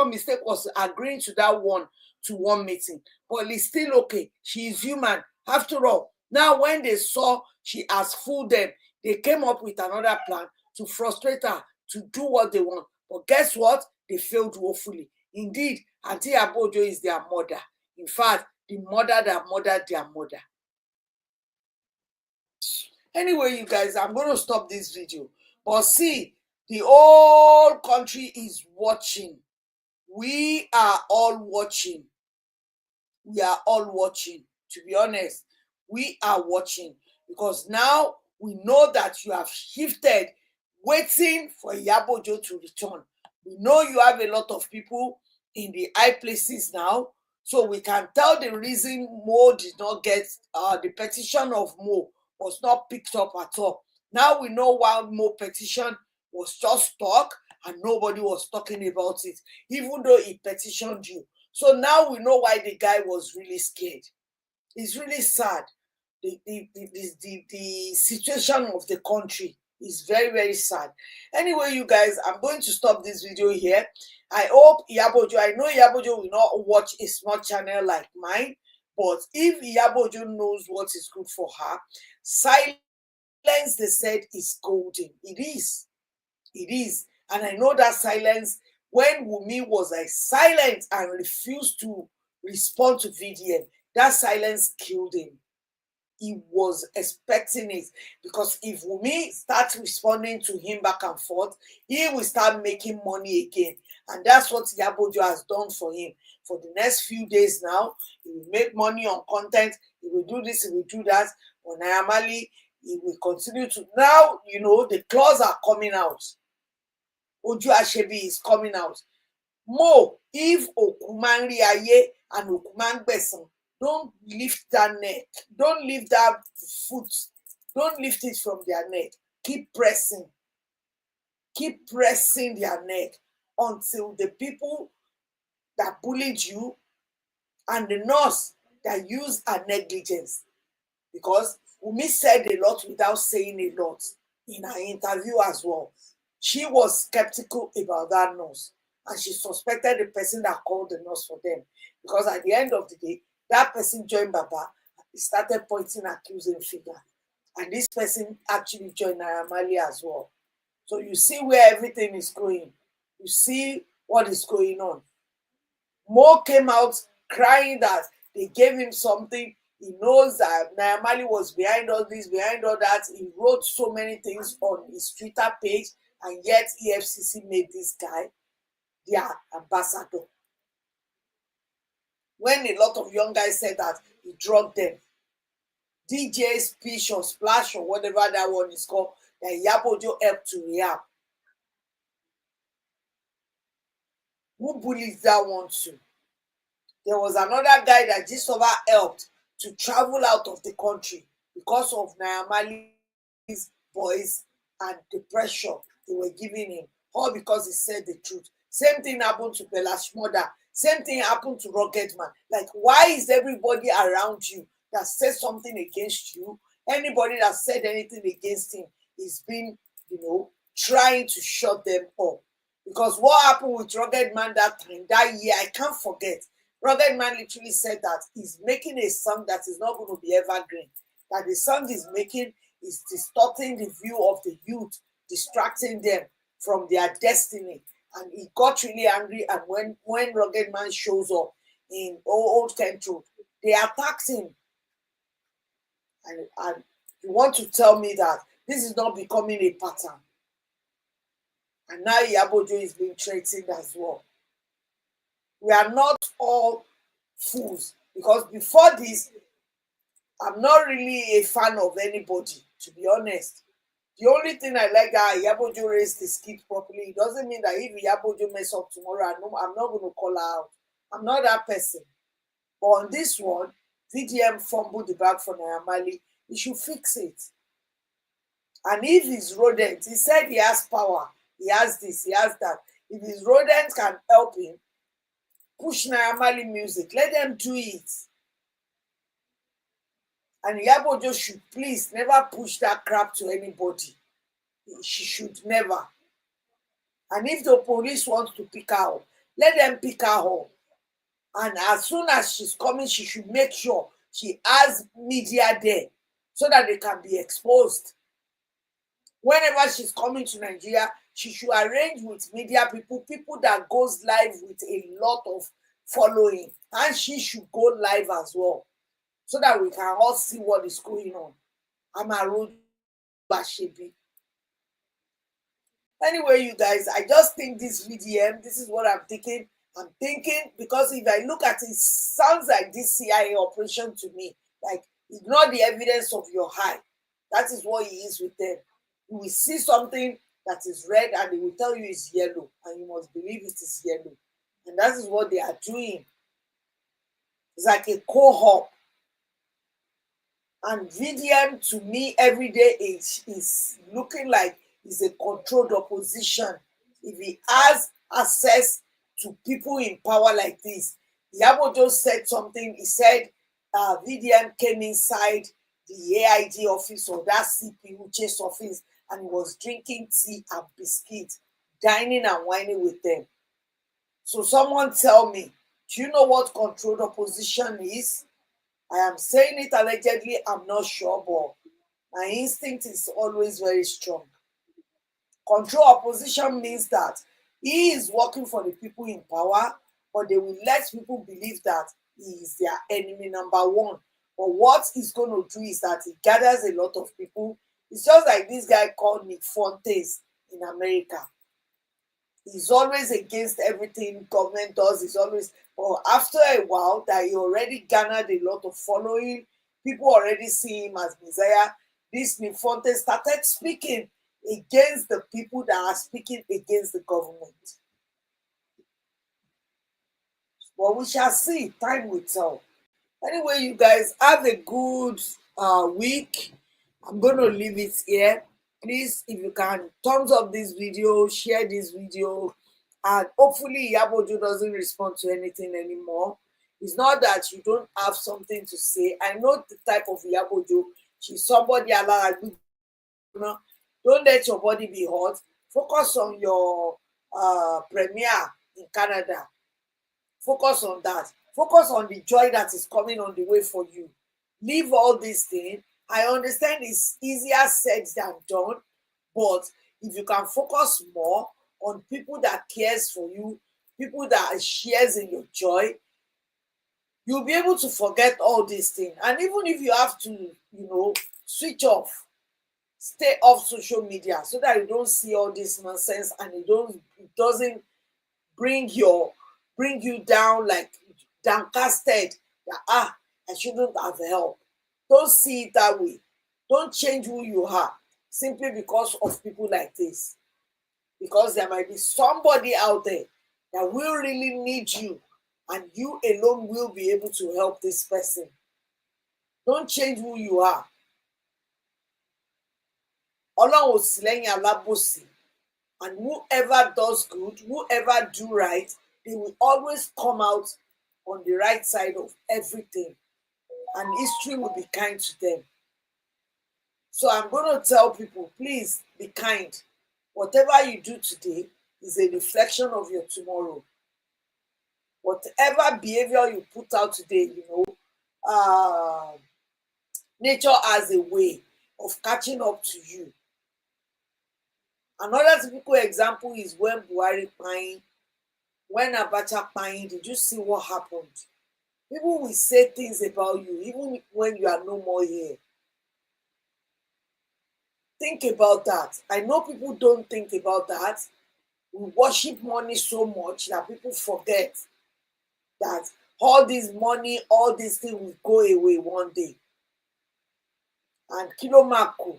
mistake was agreeing to that one-to-one meeting. But it's still okay. She is human. After all, now when they saw she has fooled them, they came up with another plan to frustrate her, to do what they want. But guess what? They failed woefully. Indeed, Auntie Yabo Jo is their mother. In fact, the mother that murdered their mother. Anyway, you guys, I'm going to stop this video. But see, the whole country is watching. We are all watching. We are all watching. To be honest, we are watching. Because now we know that you have shifted, waiting for Yabo Jo to return. We know you have a lot of people in the high places now. So we can tell the reason Mo did not get the petition of Mo was not picked up at all. Now we know why Mo petition was just stuck and nobody was talking about it, even though he petitioned you. So now we know why the guy was really scared. It's really sad. The situation of the country is very, very sad. Anyway, you guys, I'm going to stop this video here. I hope Yabo Jo, I know Yabo Jo will not watch a small channel like mine, but if Yabo Jo knows what is good for her, silence, they said, is golden. It is. It is. And I know that silence, when Wunmi was like silent and refused to respond to VDM, that silence killed him. He was expecting it, because if Wunmi starts responding to him back and forth, he will start making money again. And that's what Yabo Jo has done for him. For the next few days now, he will make money on content. He will do this, he will do that. On Naira Marley, he will continue to. Now, you know, the claws are coming out. Oju Asebi is coming out. Mo, if Okuman Riaye and Okuman Besan, don't lift that neck. Don't lift that foot. Don't lift it from their neck. Keep pressing. Keep pressing their neck until the people that bullied you and the nurse that used her negligence. Because Wunmi said a lot without saying a lot in her interview as well. She was skeptical about that nurse. And she suspected the person that called the nurse for them. Because at the end of the day, that person joined Baba. He started pointing accusing finger. And this person actually joined Naira Marley as well. So you see where everything is going. You see what is going on. Mo came out crying that they gave him something. He knows that Naira Marley was behind all this, behind all that. He wrote so many things on his Twitter page. And yet EFCC made this guy their ambassador. When a lot of young guys said that he drugged them, DJ Speech or Splash or whatever that one is called, that Yabo Jo helped to rehab. Who believes that one too? There was another guy that Gisova helped to travel out of the country because of Naira Marley's voice and the pressure they were giving him, all because he said the truth. Same thing happened to Belash Mother. Same thing happened to Rocketman. Like, why is everybody around you that says something against you? Anybody that said anything against him is being, you know, trying to shut them up. Because what happened with Rugged Man that time, that year, I can't forget. Rugged Man literally said that he's making a song that is not going to be evergreen. That the song he's making is distorting the view of the youth, distracting them from their destiny. And he got really angry. And when Rugged Man shows up in Old Kent Road, they attacked him. And you want to tell me that this is not becoming a pattern. And now Yabo Jo is being threatened as well. We are not all fools, because before this, I'm not really a fan of anybody, to be honest. The only thing I like that Yabo Jo raised his kid properly. It doesn't mean that if Yabo Jo mess up tomorrow, I'm not going to call her out. I'm not that person. But on this one, VDM fumbled the bag for Naira Marley. He should fix it. And if his rodent, he said he has power, he has this, he has that. If his rodent can help him push Naira Marley music, let them do it. And Yabo Jo should please never push that crap to anybody. She should never. And if the police want to pick her up, let them pick her up. And as soon as she's coming, she should make sure she has media there so that they can be exposed. Whenever she's coming to Nigeria, she should arrange with media people that goes live with a lot of following. And she should go live as well, so that we can all see what is going on. I'm a road bashebi. Anyway, you guys, I just think this VDM, this is what I'm thinking. I'm thinking, because if I look at it, it sounds like this CIA operation to me. Like, ignore the evidence of your eye. That is what he is with them. You will see something that is red and they will tell you it's yellow, and you must believe it is yellow. And that is what they are doing. It's like a cohort. And VDM to me every day is looking like he's a controlled opposition. If he has access to people in power like this, Yabo Jo said something. He said VDM came inside the AID office or that CPU chase office, and he was drinking tea and biscuits, dining and whining with them. So someone tell me, do you know what controlled opposition is? I am saying it allegedly, I'm not sure, but my instinct is always very strong. Control opposition means that he is working for the people in power, but they will let people believe that he is their enemy number one. But what he's going to do is that he gathers a lot of people. It's just like this guy called Nick Fontes in America. He's always against everything government does. He's always, but after a while that he already garnered a lot of following, people already see him as Messiah. This Nick Fontes started speaking against the people that are speaking against the government. But we shall see. Time will tell. Anyway, you guys have a good week. I'm going to leave it here. Please, if you can, thumbs up this video, share this video, and hopefully Yabo Jo doesn't respond to anything anymore. It's not that you don't have something to say. I know the type of Yabo Jo. She's somebody don't let your body be hot. Focus on your premiere in Canada. Focus on that. Focus on the joy that is coming on the way for you. Leave all these things. I understand it's easier said than done, but if you can focus more on people that cares for you, people that shares in your joy, you'll be able to forget all these things. And even if you have to, switch off, stay off social media so that you don't see all this nonsense and it doesn't bring you down, like downcasted that I shouldn't have help. Don't see it that way. Don't change who you are simply because of people like this. Because there might be somebody out there that will really need you, and you alone will be able to help this person. Don't change who you are. Ọlọ́run ò sí lẹ́yìn alábòsí. And whoever does good, whoever do right, they will always come out on the right side of everything. And history will be kind to them. So I'm going to tell people, please be kind. Whatever you do today is a reflection of your tomorrow. Whatever behavior you put out today, nature has a way of catching up to you. Another typical example is when Buhari pine, when Abacha pine, did you see what happened? People will say things about you even when you are no more here. Think about that. I know people don't think about that. We worship money so much that people forget that all this money, all these things will go away one day. And Kilo Marco,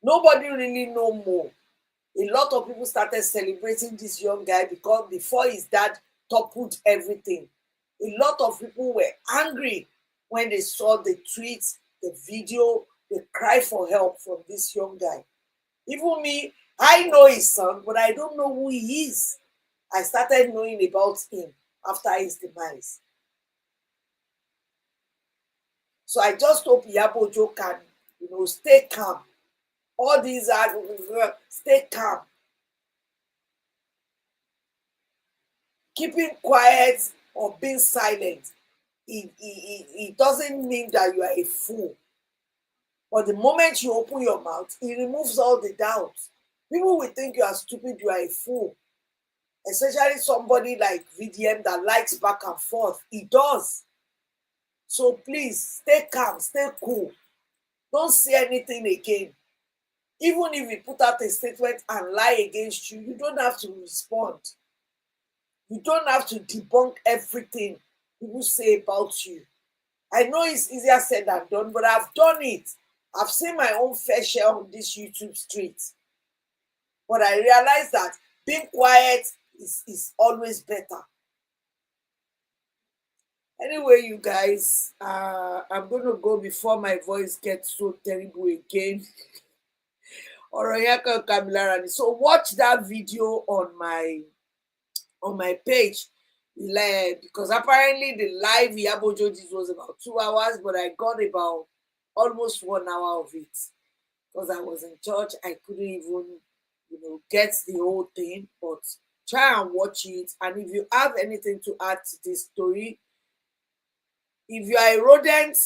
nobody really know more. A lot of people started celebrating this young guy because before his dad toppled everything. A lot of people were angry when they saw the tweets, the video, the cry for help from this young guy. Even me, I know his son, but I don't know who he is. I started knowing about him after his demise. So I just hope Yabo Jo can, stay calm. All these are stay calm. Keeping quiet or being silent, it doesn't mean that you are a fool. But the moment you open your mouth, it removes all the doubts. People will think you are stupid, you are a fool. Especially somebody like VDM that likes back and forth. He does. So please, stay calm, stay cool. Don't say anything again. Even if he put out a statement and lie against you, you don't have to respond. You don't have to debunk everything people say about you. I know it's easier said than done, but I've done it. I've seen my own fair share on this YouTube street. But I realized that being quiet is always better. Anyway, you guys, I'm going to go before my voice gets so terrible again. So watch that video on my page, because apparently the live Yabo Jo was about 2 hours, but I got about almost 1 hour of it because I was in church. I couldn't even get the whole thing, but try and watch it. And if you have anything to add to this story, if you are a rodent,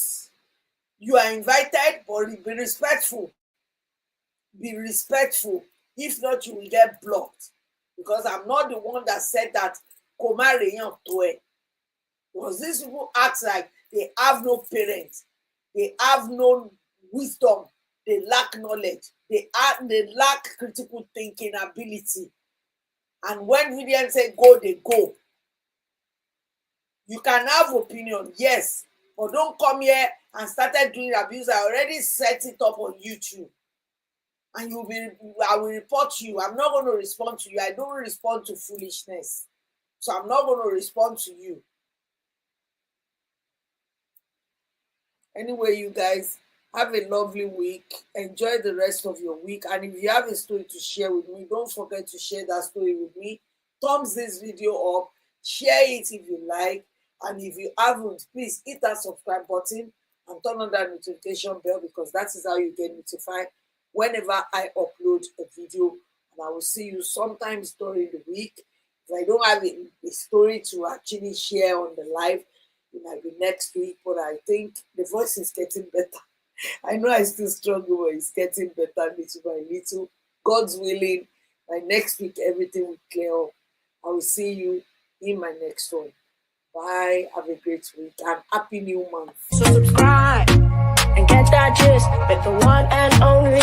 you are invited, but be respectful. Be respectful. If not, you will get blocked. Because I'm not the one that said that because these people act like they have no parents, they have no wisdom, they lack knowledge, they lack critical thinking ability. And when William said go, they go. You can have opinion, yes, but don't come here and started doing abuse. I already set it up on YouTube. And I will report you. I'm not going to respond to you. I don't respond to foolishness. So I'm not going to respond to you. Anyway, you guys, have a lovely week. Enjoy the rest of your week. And if you have a story to share with me, don't forget to share that story with me. Thumbs this video up. Share it if you like. And if you haven't, please hit that subscribe button and turn on that notification bell, because that is how you get notified whenever I upload a video. And I will see you sometimes during the week. If I don't have a story to actually share on the live, it might be next week, but I think the voice is getting better. I know I still struggle, but it's getting better little by little. God's willing, by next week, everything will clear up. I will see you in my next one. Bye. Have a great week and happy new month. So subscribe and get that gist with the one and only